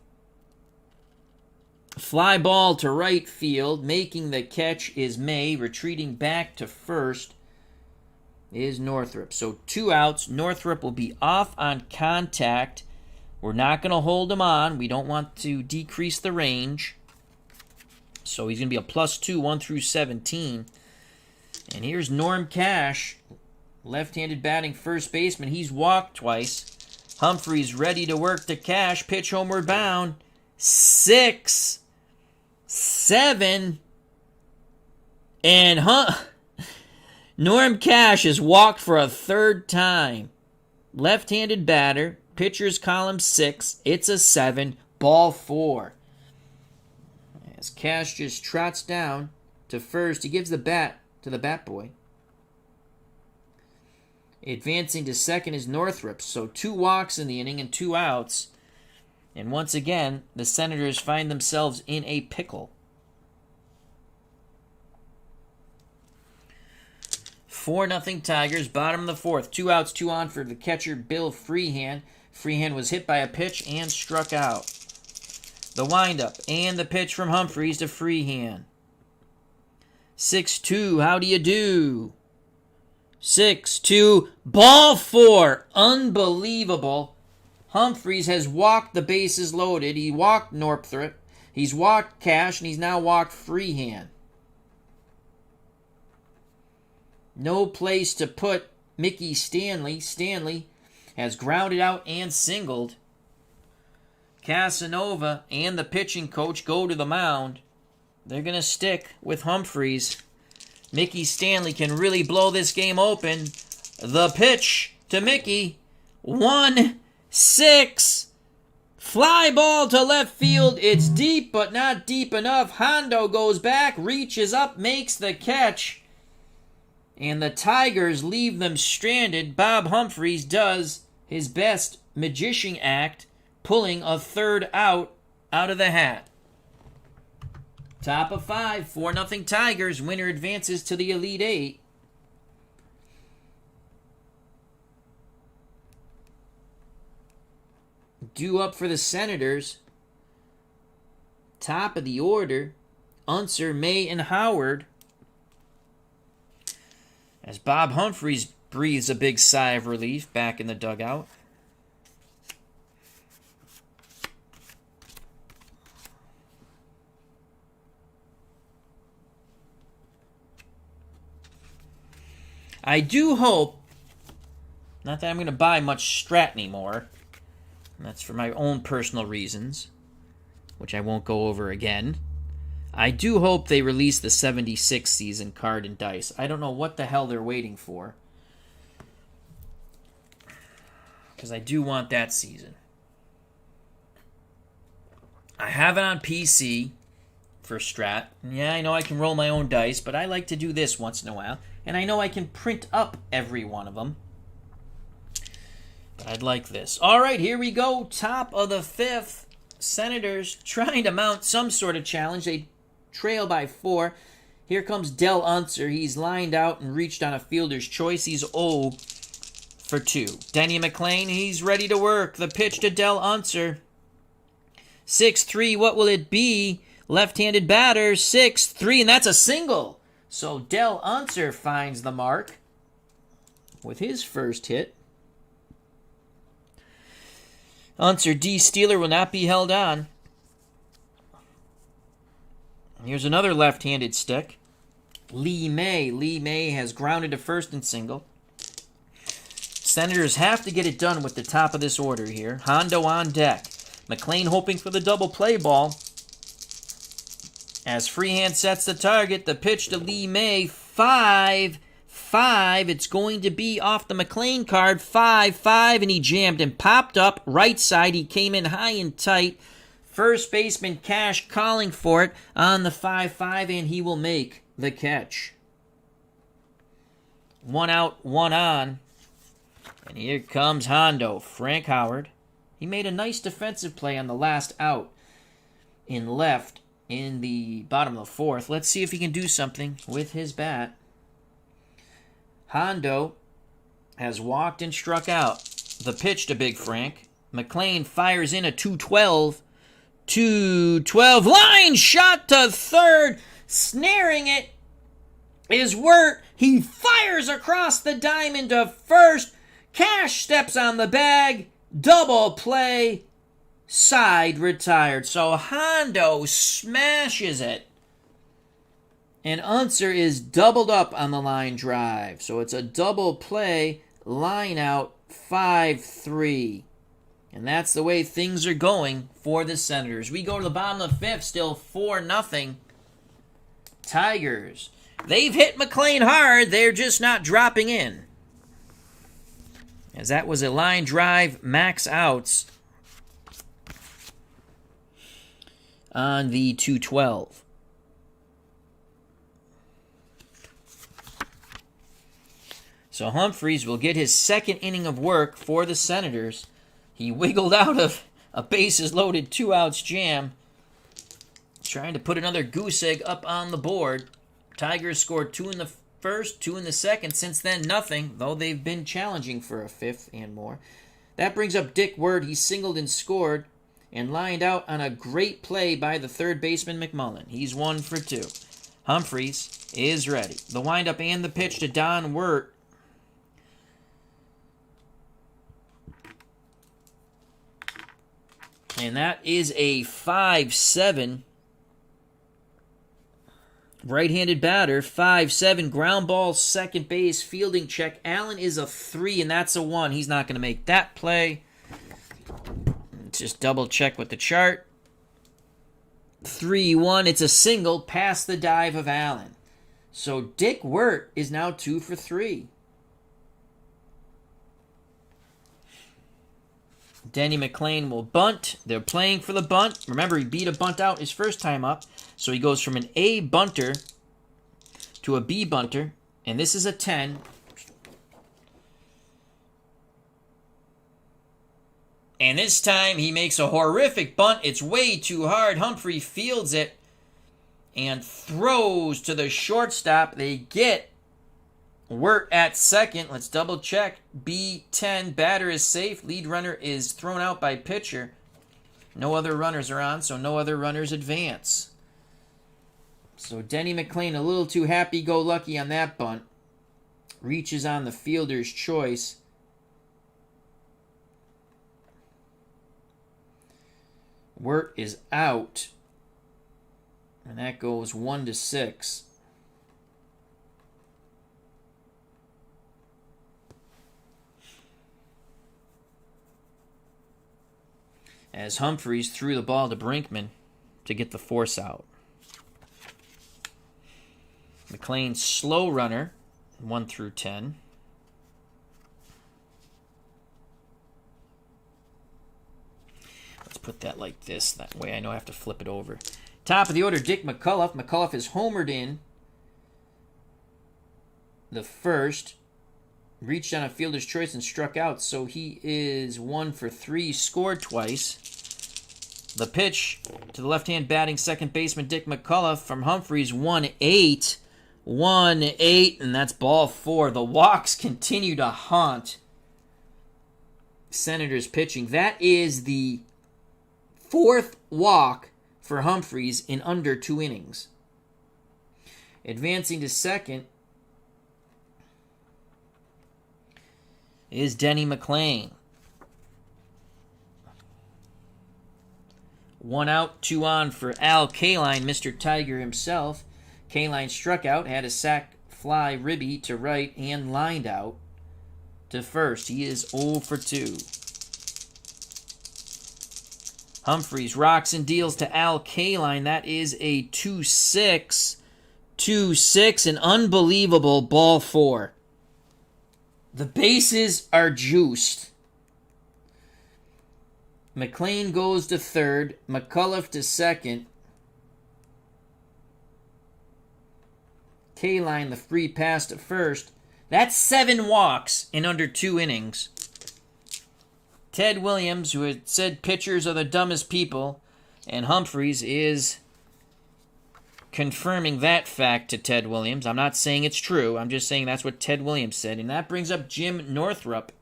Fly ball to right field. Making the catch is May. Retreating back to first is Northrup. So 2 outs. Northrup will be off on contact. We're not going to hold him on. We don't want to decrease the range. So he's going to be a +2, 1 through 17. And here's Norm Cash, left-handed batting first baseman. He's walked twice. Humphries ready to work to Cash. Pitch homeward bound. 6, 7, and Norm Cash has walked for a 3rd time. Left-handed batter. Pitcher's column 6. It's a 7. Ball 4. As Cash just trots down to first, he gives the bat to the bat boy. Advancing to second is Northrup. So 2 walks in the inning and 2 outs. And once again, the Senators find themselves in a pickle. 4-0 Tigers, bottom of the 4th. 2 outs, 2 on for the catcher, Bill Freehand. Freehand was hit by a pitch and struck out. The windup and the pitch from Humphries to Freehand. 6-2, how do you do? 6-2, ball 4. Unbelievable. Humphreys has walked the bases loaded. He walked Northrop. He's walked Cash, and he's now walked Freehand. No place to put Mickey Stanley. Stanley has grounded out and singled. Casanova and the pitching coach go to the mound. They're going to stick with Humphreys. Mickey Stanley can really blow this game open. The pitch to Mickey. 1-6. Fly ball to left field. It's deep, but not deep enough. Hondo goes back, reaches up, makes the catch. And the Tigers leave them stranded. Bob Humphreys does his best magician act, pulling a third out of the hat. Top of 5, 4-0 Tigers. Winner advances to the Elite Eight. Due up for the Senators. Top of the order, Unser, May, and Howard. As Bob Humphreys breathes a big sigh of relief back in the dugout. I do hope, not that I'm going to buy much Strat anymore, that's for my own personal reasons, which I won't go over again. I do hope they release the 76 season Card&Dice. I don't know what the hell they're waiting for, because I do want that season. I have it on PC for Strat. Yeah, I know I can roll my own dice, but I like to do this once in a while. And I know I can print up every one of them. But I'd like this. All right, here we go. Top of the 5th. Senators trying to mount some sort of challenge. They trail by 4. Here comes Del Unser. He's lined out and reached on a fielder's choice. He's 0 for 2. Denny McLain, he's ready to work. The pitch to Del Unser. 6-3, what will it be? Left-handed batter, 6-3, and that's a single. So Del Unser finds the mark with his first hit. Unser D. Steeler will not be held on. Here's another left-handed stick. Lee May. Lee May has grounded to first and single. Senators have to get it done with the top of this order here. Hondo on deck. McLain hoping for the double play ball. As Freehand sets the target, the pitch to Lee May, 5-5. It's going to be off the McLain card, 5-5, and he jammed and popped up right side. He came in high and tight. First baseman Cash calling for it on the 5-5, and he will make the catch. 1 out, 1 on. And here comes Hondo, Frank Howard. He made a nice defensive play on the last out in left in the bottom of the 4th. Let's see if he can do something with his bat. Hondo has walked and struck out. The pitch to Big Frank. McLain fires in a 2-12. 2-12. Line shot to third. Snaring it is Wirt. He fires across the diamond to first. Cash steps on the bag. Double play. Side retired. So Hondo smashes it. And Unser is doubled up on the line drive. So it's a double play, line out, 5-3. And that's the way things are going for the Senators. We go to the bottom of the 5th, still 4-0. Tigers. They've hit McLain hard. They're just not dropping in. As that was a line drive, max outs on the 2-12. So Humphreys will get his second inning of work for the Senators. He wiggled out of a bases-loaded 2-outs jam, trying to put another goose egg up on the board. Tigers scored 2 in the first, 2 in the second. Since then, nothing, though they've been challenging for a 5th and more. That brings up Dick Word. He singled and scored and lined out on a great play by the third baseman McMullen. He's 1 for 2. Humphreys is ready. The windup and the pitch to Don Wirt. And that is a 5-7. Right-handed batter, 5-7. Ground ball, second base, fielding check. Allen is a 3, and that's a 1. He's not going to make that play. Let's just double check with the chart. 3-1. It's a single past the dive of Allen. So Dick Wirt is now 2 for 3. Denny McLain will bunt. They're playing for the bunt. Remember, he beat a bunt out his first time up. So he goes from an A bunter to a B bunter. And this is a 10. And this time he makes a horrific bunt. It's way too hard. Humphrey fields it and throws to the shortstop. They get Wirt at second. Let's double check. B10. Batter is safe. Lead runner is thrown out by pitcher. No other runners are on, so no other runners advance. So Denny McLain a little too happy-go-lucky on that bunt. Reaches on the fielder's choice. Wirt is out. And that goes 1-6. As Humphreys threw the ball to Brinkman to get the force out. McLain slow runner, 1-10. Let's put that like this. That way I know I have to flip it over. Top of the order, Dick McCullough. McCullough is homered in the first. Reached on a fielder's choice and struck out, so he is 1 for 3. Scored twice. The pitch to the left-hand batting second baseman Dick McCullough from Humphreys, 1-8. 1-8, and that's ball 4. The walks continue to haunt Senators pitching. That is the 4th walk for Humphreys in under 2 innings. Advancing to second is Denny McLain. 1 out, 2 on for Al Kaline, Mr. Tiger himself. Kaline struck out, had a sac fly ribby to right, and lined out to first. He is 0 for 2. Humphreys rocks and deals to Al Kaline. That is a 2-6. 2-6, an unbelievable ball 4. The bases are juiced. McLain goes to third. McCullough to second. Kaline the free pass to first. That's 7 walks in under 2 innings. Ted Williams, who had said pitchers are the dumbest people, and Humphreys is confirming that fact to Ted Williams. I'm not saying it's true. I'm just saying that's what Ted Williams said. And that brings up Jim Northrup.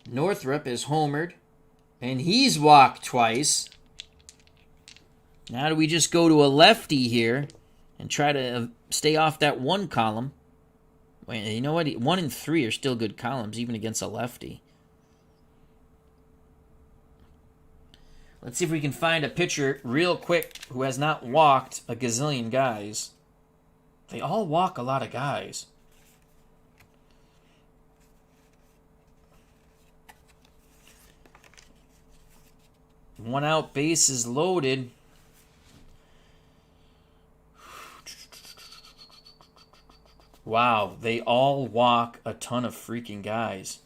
Northrup is homered, and he's walked twice. Now do we just go to a lefty here and try to stay off that 1 column? Wait, you know what? 1 and 3 are still good columns, even against a lefty. Let's see if we can find a pitcher real quick who has not walked a gazillion guys. They all walk a lot of guys. One out, bases loaded. Wow, they all walk a ton of freaking guys.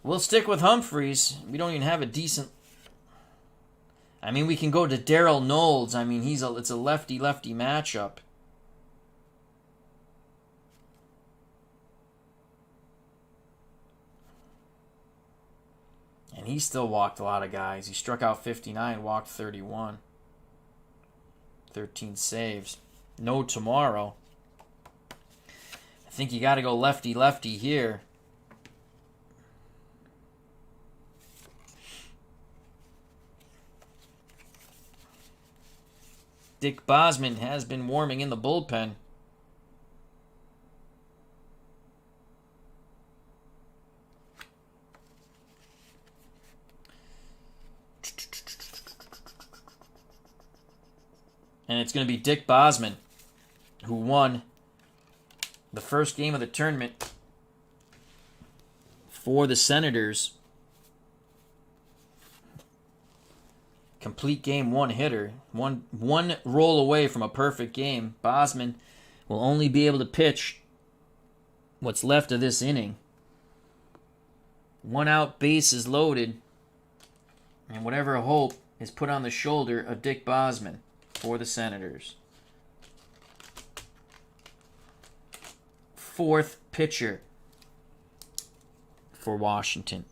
We'll stick with Humphreys. We don't even have a decent... I mean, we can go to Darryl Knowles. I mean, it's a lefty-lefty matchup. And he still walked a lot of guys. He struck out 59, walked 31. 13 saves. No tomorrow. I think you got to go lefty-lefty here. Dick Bosman has been warming in the bullpen. it's going to be Dick Bosman, who won the first game of the tournament for the Senators. Complete game, one hitter. One roll away from a perfect game. Bosman will only be able to pitch what's left of this inning. 1 out, bases loaded. And whatever hope is put on the shoulder of Dick Bosman for the Senators. Fourth pitcher for Washington.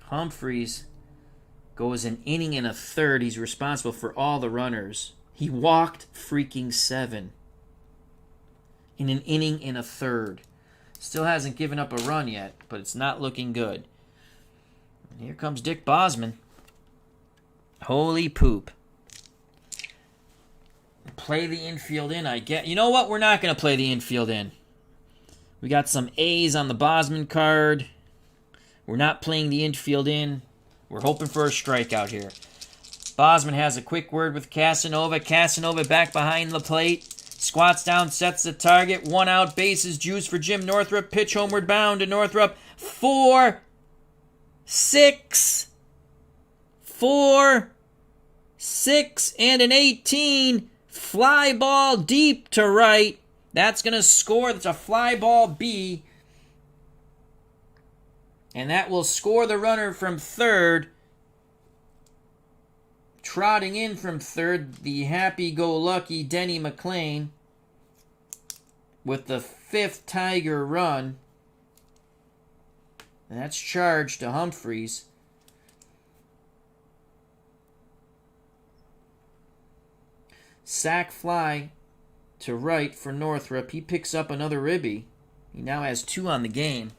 Humphreys goes an inning and a third. He's responsible for all the runners. He walked freaking 7 in an inning and a third. Still hasn't given up a run yet, but it's not looking good. And here comes Dick Bosman. Holy poop. Play the infield in, I get. You know what? We're not going to play the infield in. We got some A's on the Bosman card. We're not playing the infield in. We're hoping for a strikeout here. Bosman has a quick word with Casanova. Casanova back behind the plate. Squats down, sets the target. 1 out, bases juice for Jim Northrup. Pitch homeward bound to Northrup. 4, 6, 4, 6, and an 18. Fly ball deep to right. That's going to score. That's a fly ball B. And that will score the runner from third. Trotting in from third, the happy-go-lucky Denny McLain with the 5th Tiger run. And that's charged to Humphreys. Sack fly to right for Northrup. He picks up another ribby. He now has 2 on the game.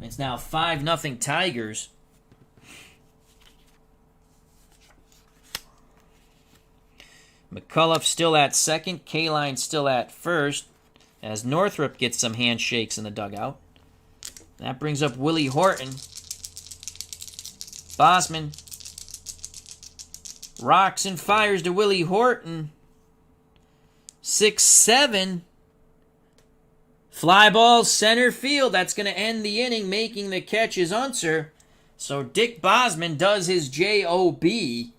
It's now 5-0 Tigers. McCullough still at second. Kaline still at first. As Northrup gets some handshakes in the dugout. That brings up Willie Horton. Bosman rocks and fires to Willie Horton. 6-7. Fly ball center field. That's going to end the inning. Making the catch is Unser. So Dick Bosman does his J.O.B.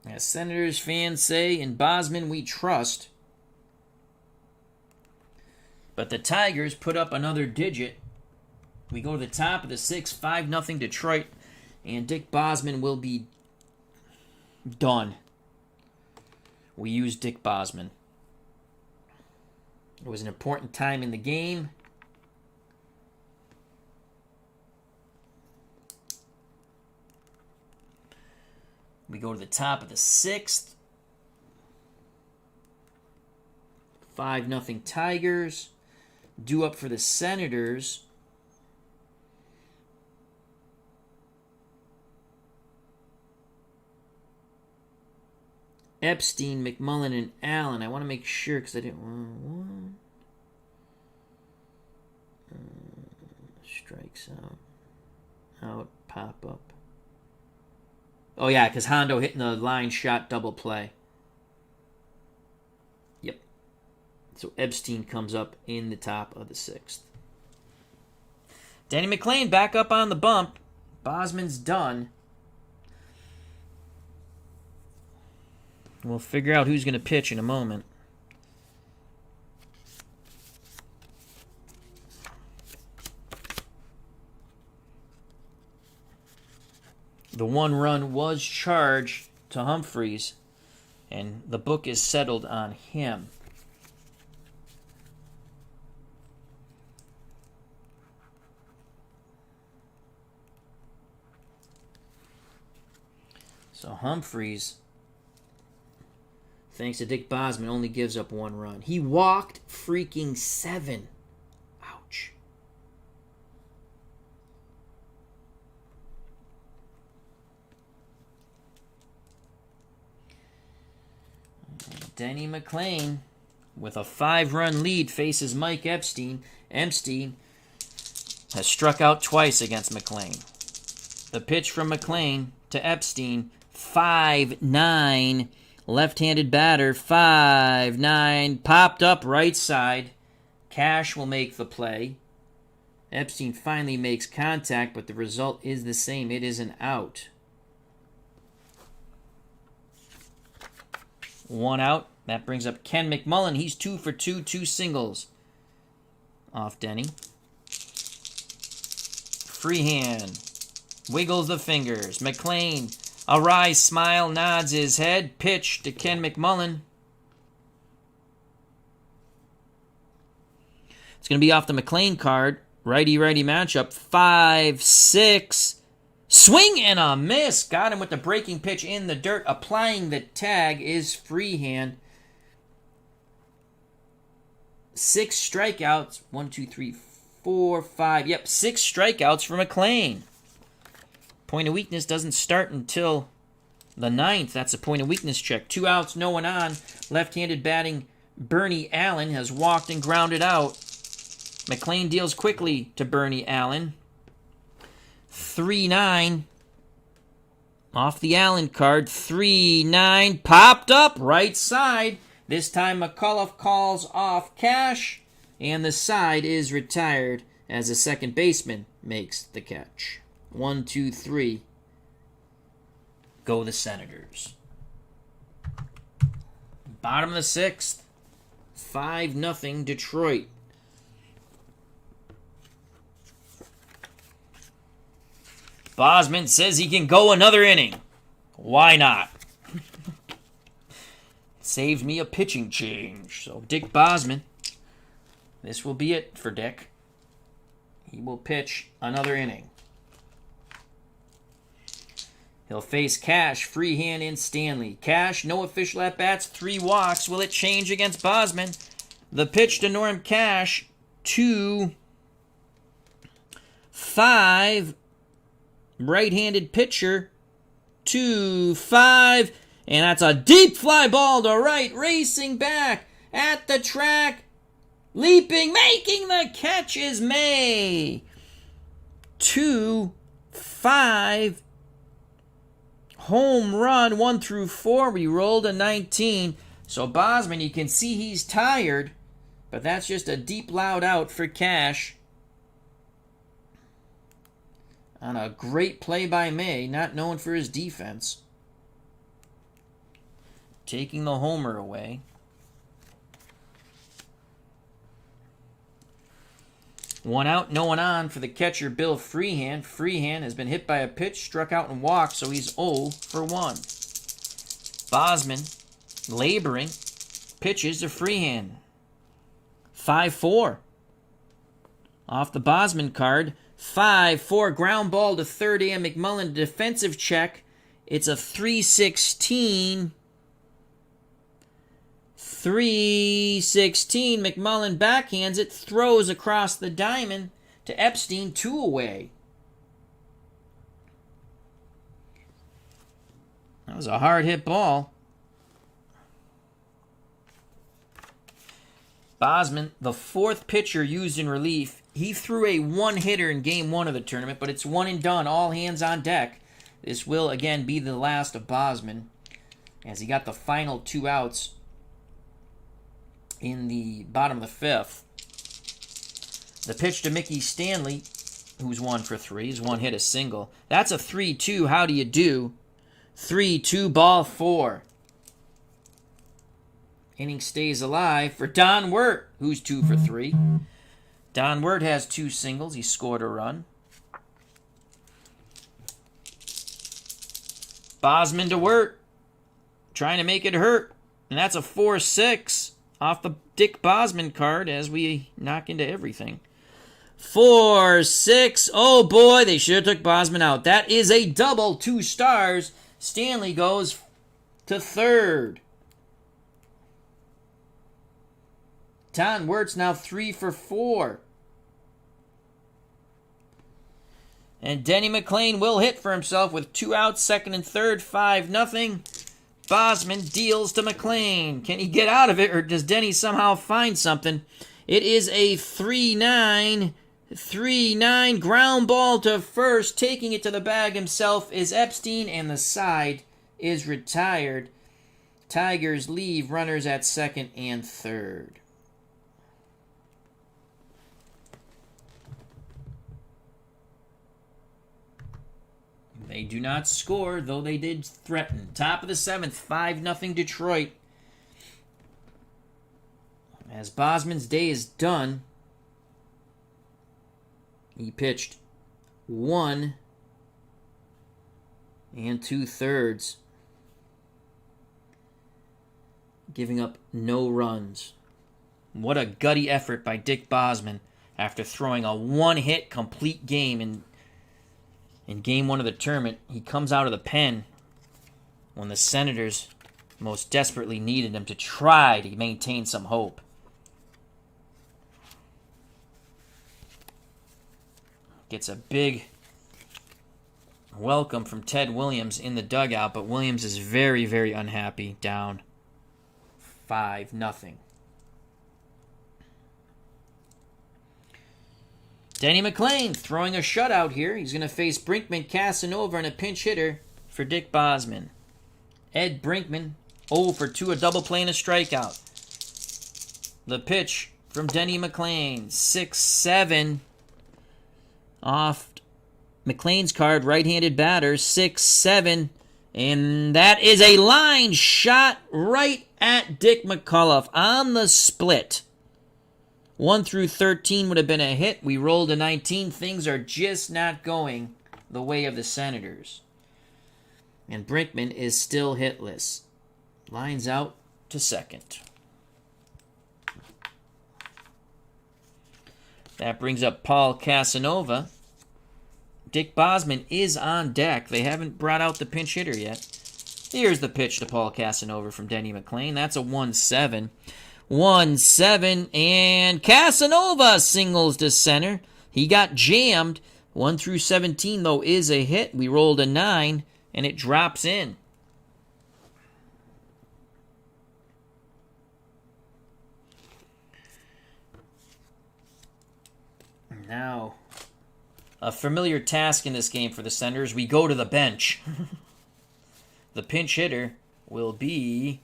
As Senators fans say, in Bosman we trust. But the Tigers put up another digit. We go to the top of the 6th, 5-0 Detroit. And Dick Bosman will be done. We use Dick Bosman. It was an important time in the game. We go to the top of the 6th. 5-0 Tigers. Due up for the Senators. Epstein, McMullen, and Allen. I want to make sure because I didn't want strikes out. Out, pop up. Oh, yeah, because Hondo hitting the line shot double play. Yep. So Epstein comes up in the top of the 6th. Denny McLain back up on the bump. Bosman's done. We'll figure out who's going to pitch in a moment. The 1 run was charged to Humphreys, and the book is settled on him. So Humphreys, thanks to Dick Bosman, only gives up 1 run. He walked freaking 7. Ouch. Denny McLain with a 5-run lead, faces Mike Epstein. Epstein has struck out twice against McLain. The pitch from McLain to Epstein, 5-9. Left-handed batter, 5-9. Popped up right side. Cash will make the play. Epstein finally makes contact, but the result is the same. It is an out. 1 out. That brings up Ken McMullen. He's 2 for 2, 2 singles off Denny. Freehand wiggles the fingers. McLain, a wry smile, nods his head. Pitch to Ken McMullen. It's going to be off the McLain card. Righty-righty matchup. 5-6. Swing and a miss. Got him with the breaking pitch in the dirt. Applying the tag is Freehand. 6 strikeouts. 1, 2, 3, 4, 5. Yep, 6 strikeouts for McLain. Point of weakness doesn't start until the 9th. That's a point of weakness check. 2 outs, no one on. Left-handed batting Bernie Allen has walked and grounded out. McLain deals quickly to Bernie Allen. 3-9. Off the Allen card. 3-9. Popped up right side. This time McCullough calls off Cash, and the side is retired as the second baseman makes the catch. 1, 2, 3. Go the Senators. Bottom of the 6th. 5-0 Detroit. Bosman says he can go another inning. Why not? Saved me a pitching change. So Dick Bosman, this will be it for Dick. He will pitch another inning. He'll face Cash, Freehand, and Stanley. Cash, no official at-bats, 3 walks. Will it change against Bosman? The pitch to Norm Cash, 2-5. Right-handed pitcher, 2-5. And that's a deep fly ball to right, racing back at the track. Leaping, making the catch is May. 2-5. Home run, 1 through 4. We rolled a 19. So Bosman, you can see he's tired, but that's just a deep, loud out for Cash. On a great play by May, not known for his defense. Taking the homer away. One out, no one on for the catcher, Bill Freehand. Freehand has been hit by a pitch, struck out and walked, so he's 0 for 1. Bosman, laboring, pitches to Freehand. 5-4. Off the Bosman card. 5-4, ground ball to third, and McMullen, defensive check. It's a 3-16. 3-16, McMullen backhands it, throws across the diamond to Epstein, 2 away. That was a hard hit ball. Bosman, the 4th pitcher used in relief. He threw a 1-hitter in Game 1 of the tournament, but it's 1 and done, all hands on deck. This will, again, be the last of Bosman, as he got the final 2 outs in the bottom of the 5th. The pitch to Mickey Stanley, who's 1 for 3. He's 1 hit, a single. That's a 3-2. How do you do? 3-2, ball 4. Inning stays alive for Don Wirt, who's 2 for 3. Don Wirt has 2 singles. He scored a run. Bosman to Wirt, trying to make it hurt. And that's a 4-6 off the Dick Bosman card as we knock into everything. 4-6. Oh boy, they should have took Bosman out. That is a double, 2 stars. Stanley goes to third. Don Wirt's now 3 for 4. And Denny McLain will hit for himself with 2 outs, second and third, 5-0. Bosman deals to McLain. Can he get out of it, or does Denny somehow find something? It is a 3-9. 3-9 ground ball to first. Taking it to the bag himself is Epstein, and the side is retired. Tigers leave runners at second and third. They do not score, though they did threaten. Top of the seventh, 5-0 Detroit. As Bosman's day is done, he pitched 1 2/3, giving up no runs. What a gutty effort by Dick Bosman after throwing a one-hit complete game in Game 1 of the tournament. He comes out of the pen when the Senators most desperately needed him to try to maintain some hope. Gets a big welcome from Ted Williams in the dugout, but Williams is very, very unhappy, down 5-0. Denny McLain throwing a shutout here. He's going to face Brinkman Casanova and a pinch hitter for Dick Bosman. Ed Brinkman, 0 for 2, a double play and a strikeout. The pitch from Denny McLain, 6-7. Off McLain's card, right-handed batter, 6-7. And that is a line shot right at Dick McCullough on the split. 1 through 13 would have been a hit. We rolled a 19. Things are just not going the way of the Senators. And Brinkman is still hitless. Lines out to second. That brings up Paul Casanova. Dick Bosman is on deck. They haven't brought out the pinch hitter yet. Here's the pitch to Paul Casanova from Denny McLain. That's a 1-7. 1-7, and Casanova singles to center. He got jammed. 1 through 17, though, is a hit. We rolled a 9, and it drops in. Now, a familiar task in this game for the Senators. We go to the bench. The pinch hitter will be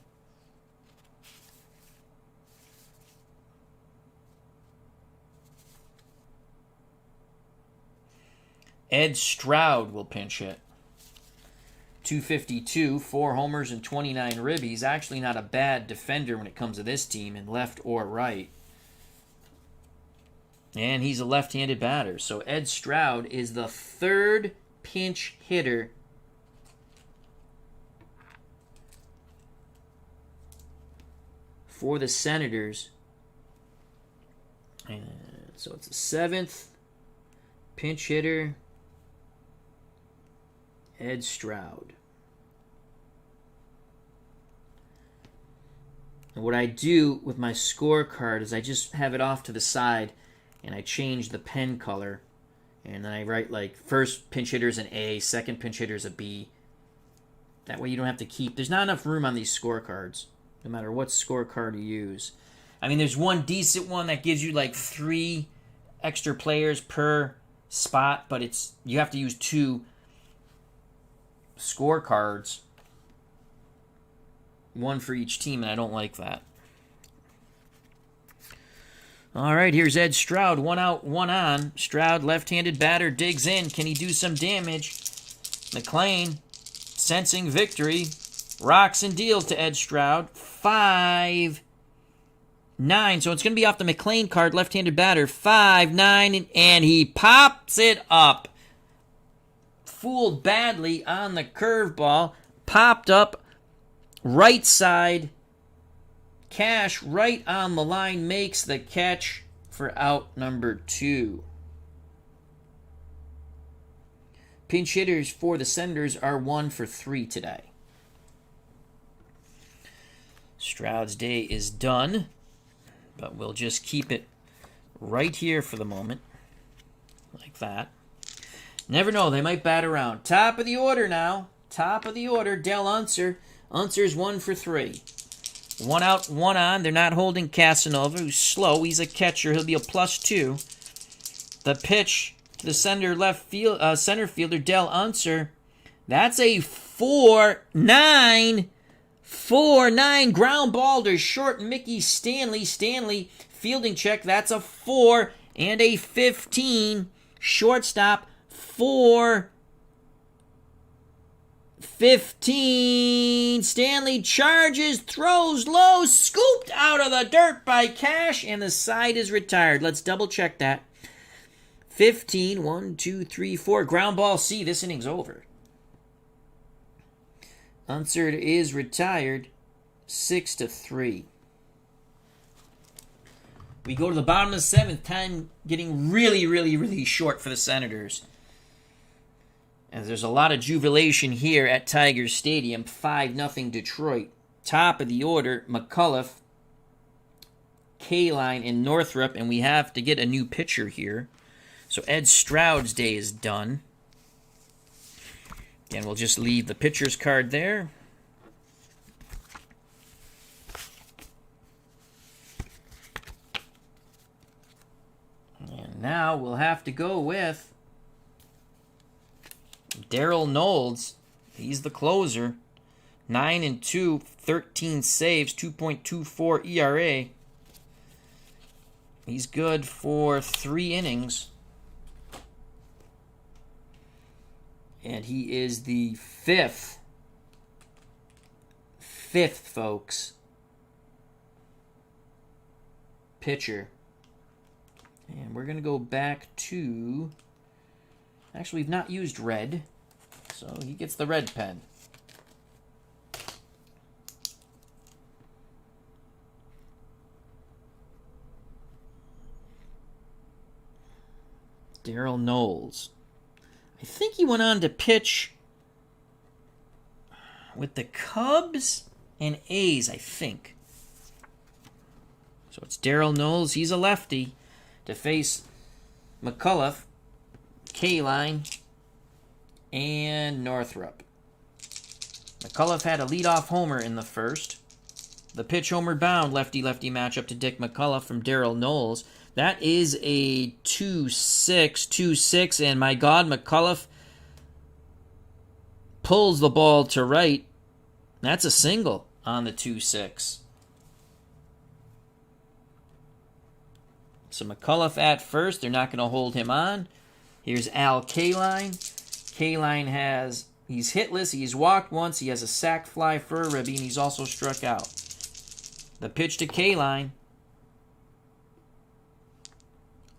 Ed Stroud will pinch hit. 252, 4 homers and 29 ribbies. Actually not a bad defender when it comes to this team in left or right. And he's a left-handed batter. So Ed Stroud is the third pinch hitter for the Senators. And so it's the 7th pinch hitter, Ed Stroud. And what I do with my scorecard is I just have it off to the side and I change the pen color. And then I write like first pinch hitter's an A, second pinch hitter's a B. That way you don't have to keep... There's not enough room on these scorecards, no matter what scorecard you use. I mean, there's one decent one that gives you like 3 extra players per spot, but you have to use 2 scorecards, one for each team, and I don't like that. All right, here's Ed Stroud, 1 out, 1 on. Stroud, left-handed batter, digs in. Can he do some damage? McLain, sensing victory, rocks and deals to Ed Stroud. 5-9, so it's going to be off the McLain card, left-handed batter. 5-9, and he pops it up. Fooled badly on the curveball, popped up right side. Cash right on the line makes the catch for out number 2. Pinch hitters for the Senators are 1 for 3 today. Stroud's day is done, but we'll just keep it right here for the moment, like that. Never know, they might bat around. Top of the order now. Top of the order, Dale Unser Unser's 1 for 3. 1 out, 1 on. They're not holding Casanova, who's slow. He's a catcher. He'll be a +2. The pitch to the center fielder, Del Unser. That's a 4-9. 4-9 ground ball to short Mickey Stanley. Stanley fielding check. That's a 4 and a 15. Shortstop 4-15. Stanley charges, throws low, scooped out of the dirt by Cash, and the side is retired. Let's double check that. 15, 1, 2, 3, 4. Ground ball C. This inning's over. Unser is retired, 6-3. We go to the bottom of the 7th. Time getting really, really, really short for the Senators. As there's a lot of jubilation here at Tiger Stadium. 5-0 Detroit. Top of the order, McCullough, Kaline, and Northrup. And we have to get a new pitcher here. So Ed Stroud's day is done. And we'll just leave the pitcher's card there. And now we'll have to go with Daryl Knowles. He's the closer. 9-2, 13 saves, 2.24 ERA. He's good for 3 innings. And he is the fifth, folks, pitcher. And we're going to go back to... Actually, we've not used red, so he gets the red pen. Daryl Knowles. I think he went on to pitch with the Cubs and A's, I think. So it's Daryl Knowles. He's a lefty to face McCullough, Kaline, and Northrup. McCullough had a leadoff homer in the first. The pitch homer bound lefty-lefty matchup to Dick McCullough from Daryl Knowles. That is a 2-6, and my God, McCullough pulls the ball to right. That's a single on the 2-6. So McCullough at first. They're not going to hold him on. Here's Al Kaline. Kaline he's hitless. He's walked once. He has a sac fly for a ribby, and he's also struck out. The pitch to Kaline.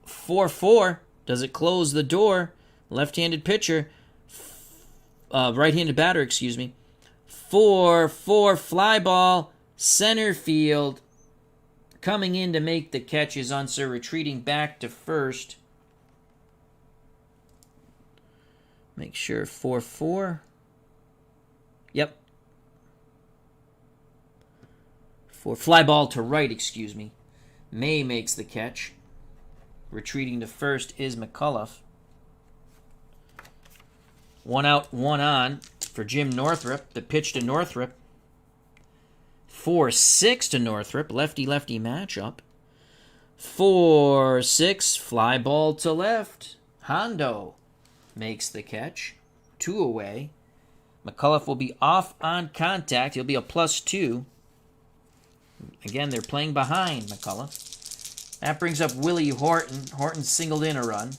4-4. Does it close the door? Left-handed pitcher. Right-handed batter, excuse me. 4-4 fly ball. Center field. Coming in to make the catch is Unser, retreating back to first. Make sure 4-4. Yep. Fly ball to right, excuse me. May makes the catch. Retreating to first is McCullough. 1 out, 1 on for Jim Northrup. The pitch to Northrup. 4-6 to Northrup. Lefty-lefty matchup. 4-6. Fly ball to left. Hondo makes the catch. 2 away. McCullough will be off on contact. He'll be a +2. Again, they're playing behind McCullough. That brings up Willie Horton. Horton singled in a run.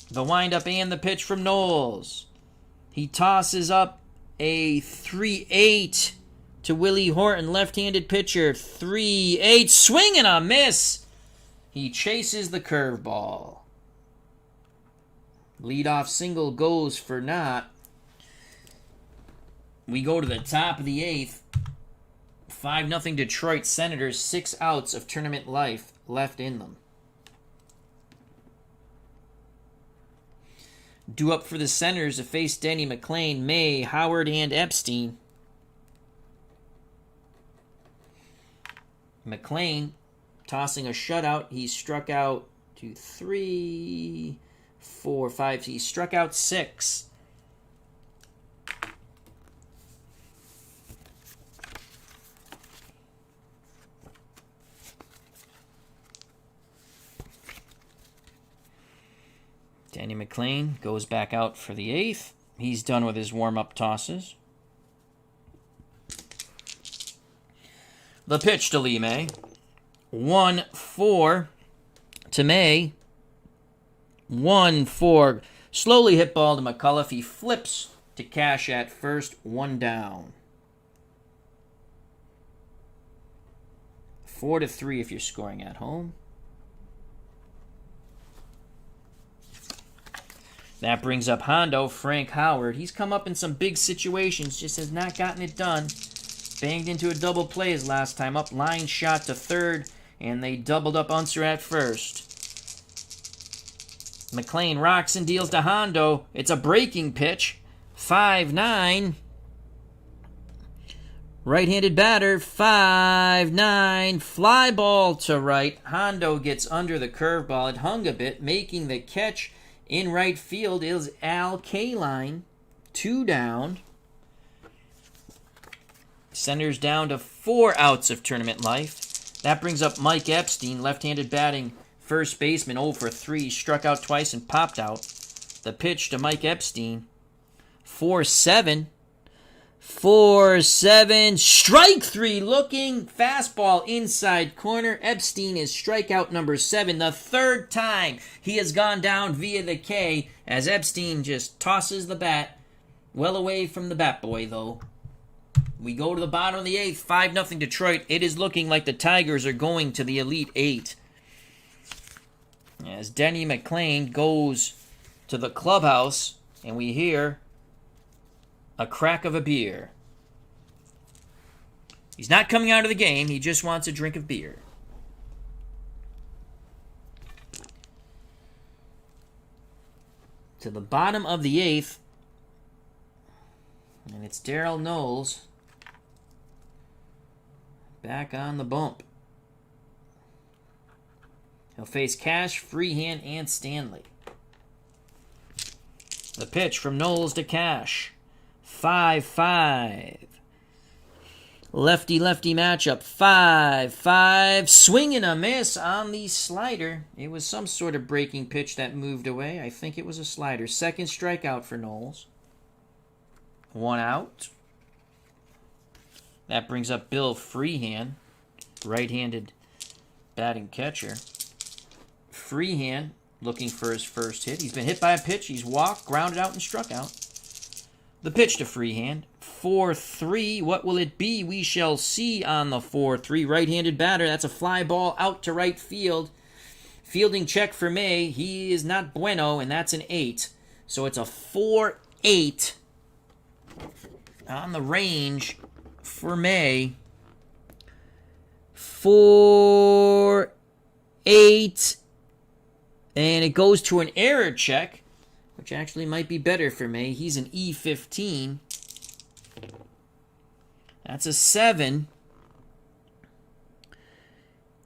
The windup and the pitch from Knowles. He tosses up a 3-8 to Willie Horton, left-handed pitcher. 3-8, swing and a miss. He chases the curveball. Leadoff single goes for naught. We go to the top of the 8th. 5-0 Detroit. Senators, 6 outs of tournament life left in them. Due up for the Senators to face Denny, McLain, May, Howard, and Epstein. McLain tossing a shutout. He struck out 2, 3, 4, 5. He struck out 6. Denny McLain goes back out for the 8th. He's done with his warm-up tosses. The pitch to Lee May. 1-4 to May. 1-4. Slowly hit ball to McCullough. He flips to Cash at first. 1 down. 4-3 if you're scoring at home. That brings up Hondo, Frank Howard. He's come up in some big situations, just has not gotten it done. Banged into a double play his last time up. Line shot to third, and they doubled up Unser at first. McLain rocks and deals to Hondo. It's a breaking pitch. 5-9. Right-handed batter. 5-9. Fly ball to right. Hondo gets under the curveball. It hung a bit, making the catch. In right field is Al Kaline. 2 down. Centers down to 4 outs of tournament life. That brings up Mike Epstein, left-handed batting first baseman, 0 for 3. Struck out twice and popped out. The pitch to Mike Epstein. 4-7. 4-7. Strike 3 looking. Fastball inside corner. Epstein is strikeout number 7. The third time he has gone down via the K as Epstein just tosses the bat. Well away from the bat boy, though. We go to the bottom of the 8th. 5-0 Detroit. It is looking like the Tigers are going to the Elite 8. As Denny McLain goes to the clubhouse, and we hear a crack of a beer. He's not coming out of the game. He just wants a drink of beer. To the bottom of the 8th. And it's Darryl Knowles back on the bump. He'll face Cash, Freehand, and Stanley. The pitch from Knowles to Cash. 5-5. Lefty-lefty matchup. 5-5. Swing and a miss on the slider. It was some sort of breaking pitch that moved away. I think it was a slider. Second strikeout for Knowles. 1 out. That brings up Bill Freehand, right-handed batting catcher. Freehand looking for his first hit. He's been hit by a pitch. He's walked, grounded out, and struck out. The pitch to Freehand. 4-3. What will it be? We shall see on the 4-3. Right-handed batter. That's a fly ball out to right field. Fielding check for May. He is not bueno, and that's an 8. So it's a 4-8 on the range for May. 4-8. And it goes to an error check, which actually might be better for May. He's an E15. That's a 7.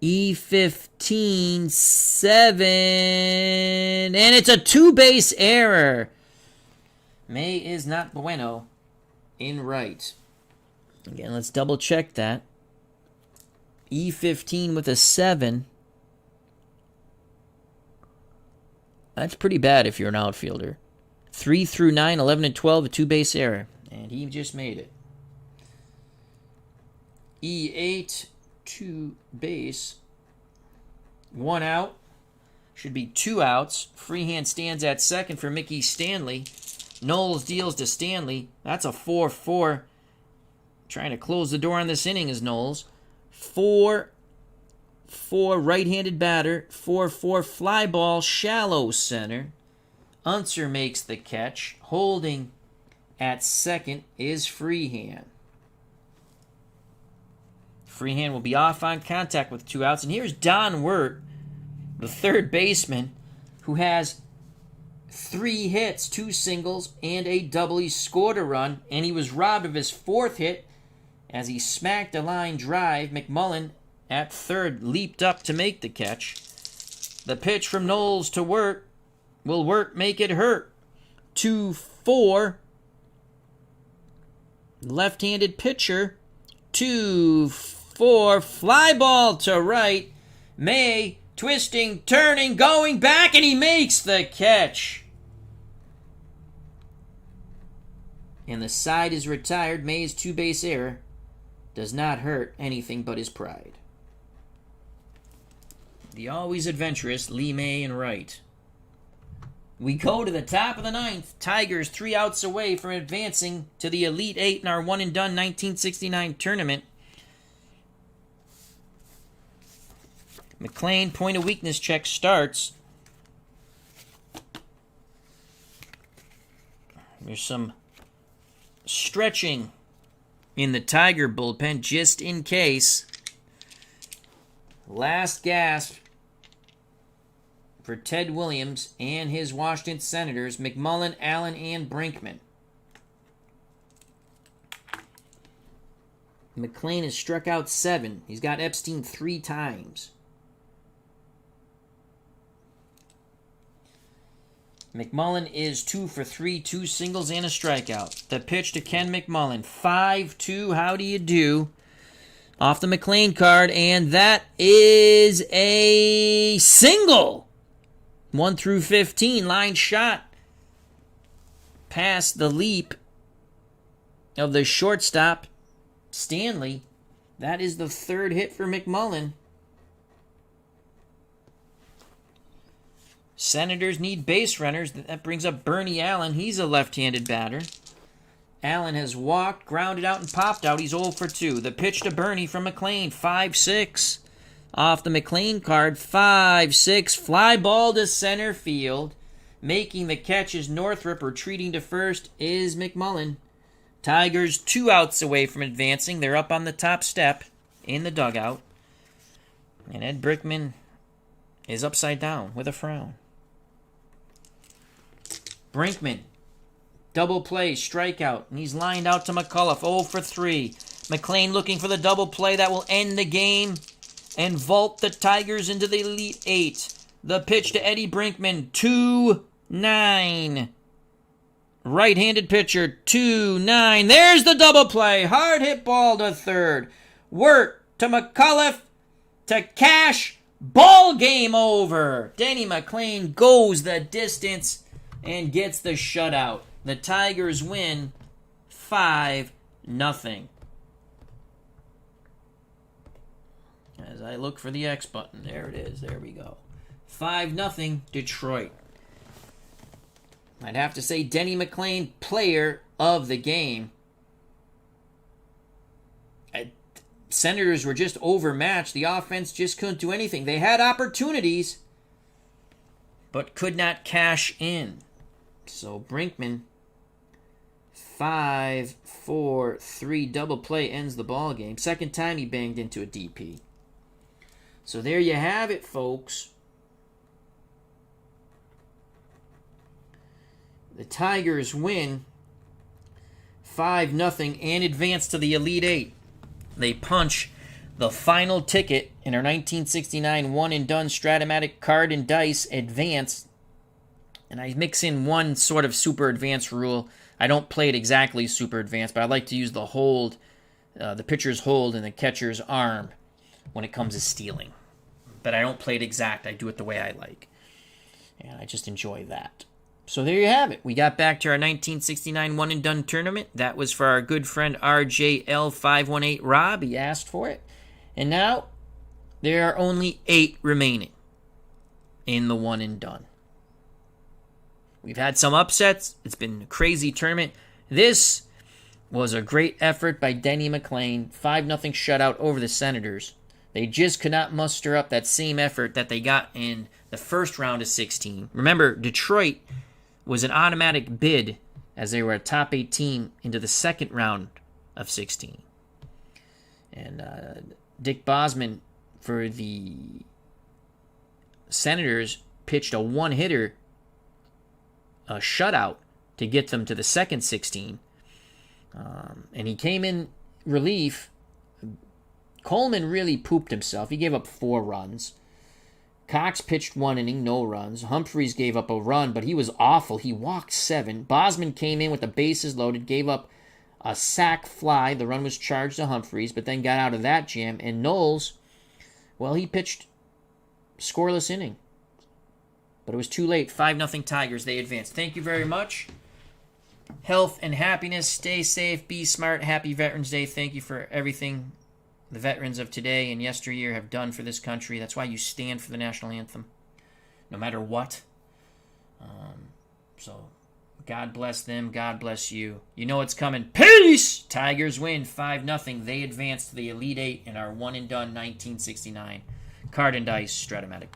E15, 7. And it's a 2-base error. May is not bueno in right. Again, let's double check that. E15 with a 7. That's pretty bad if you're an outfielder. 3 through 9, 11 and 12, a 2-base error. And he just made it. E8, 2 base. 1 out. Should be 2 outs. Freehand stands at second for Mickey Stanley. Knowles deals to Stanley. That's a 4-4. Trying to close the door on this inning is Knowles. 4-4 right-handed batter. 4-4 fly ball, shallow center. Unser makes the catch. Holding at second is Freehand. Freehand will be off on contact with 2 outs. And here's Don Wirt, the third baseman, who has 3 hits, 2 singles, and a double. He scored a run, and he was robbed of his 4th hit as he smacked a line drive. McMullen at third leaped up to make the catch. The pitch from Knowles to Wirt. Will Wirt make it hurt? 2-4. Left-handed pitcher. 2-4. Fly ball to right. May twisting, turning, going back, and he makes the catch. and the side is retired. May's two-base error does not hurt anything but his pride. The always adventurous Lee May and right. We go to the top of the ninth. Tigers 3 outs away from advancing to the Elite Eight in our one-and-done 1969 tournament. McLain point of weakness check starts. There's some stretching in the Tiger bullpen just in case. Last gasp for Ted Williams and his Washington Senators, McMullen, Allen, and Brinkman. McLain has struck out 7. He's got Epstein 3 times. McMullen is 2 for 3, 2 singles and a strikeout. The pitch to Ken McMullen, 5-2, how do you do? Off the McLain card, and that is a single. 1 through 15, line shot past the leap of the shortstop, Stanley. That is the 3rd hit for McMullen. Senators need base runners. That brings up Bernie Allen. He's a left-handed batter. Allen has walked, grounded out, and popped out. He's 0 for 2. The pitch to Bernie from McLain, 5-6. Off the McLain card, 5-6. Fly ball to center field. Making the catch is Northrup. Retreating to first is McMullen. Tigers 2 outs away from advancing. They're up on the top step in the dugout. And Ed Brickman is upside down with a frown. Brinkman, double play, strikeout, and he's lined out to McCullough, 0 for 3. McLain looking for the double play that will end the game and vault the Tigers into the Elite Eight. The pitch to Eddie Brinkman, 2-9. Right-handed pitcher, 2-9. There's the double play. Hard hit ball to third. Wirt to McCullough to Cash. Ball game over. Denny McLain goes the distance and gets the shutout. The Tigers win 5-0. As I look for the X button, there it is. There we go. 5-0 Detroit. I'd have to say Denny McLain, player of the game. Senators were just overmatched. The offense just couldn't do anything. They had opportunities, but could not cash in. So Brinkman, 5-4-3 double play ends the ball game. Second time he banged into a DP. So there you have it, folks. The Tigers win 5-0 and advance to the Elite Eight. They punch the final ticket in our 1969 one-and-done Strat-O-Matic Card&Dice advance. And I mix in one sort of super advanced rule. I don't play it exactly super advanced, but I like to use the hold, the pitcher's hold and the catcher's arm when it comes to stealing. But I don't play it exact. I do it the way I like. And I just enjoy that. So there you have it. We got back to our 1969 one-and-done tournament. That was for our good friend RJL518 Rob. He asked for it. And now there are only 8 remaining in the one-and-done. We've had some upsets. It's been a crazy tournament. This was a great effort by Denny McLain. 5-0 shutout over the Senators. They just could not muster up that same effort that they got in the first round of 16. Remember, Detroit was an automatic bid as they were a top 8 team into the second round of 16. And Dick Bosman for the Senators pitched a one-hitter, a shutout, to get them to the second 16. And he came in relief. Coleman really pooped himself. He gave up 4 runs. Cox pitched 1 inning, no runs. Humphreys gave up a run, but he was awful. He walked 7. Bosman came in with the bases loaded, gave up a sac fly. The run was charged to Humphreys, but then got out of that jam. And Knowles, well, he pitched scoreless inning. But it was too late. 5-0 Tigers. They advanced. Thank you very much. health and happiness. Stay safe, be smart. Happy Veterans Day. Thank you for everything the veterans of today and yesteryear have done for this country. That's why you stand for the national anthem, no matter what. So God bless them. God bless you. You know what's coming. Peace! Tigers win 5-0. They advance to the Elite Eight in our one-and-done 1969 Card&Dice Strat-O-Matic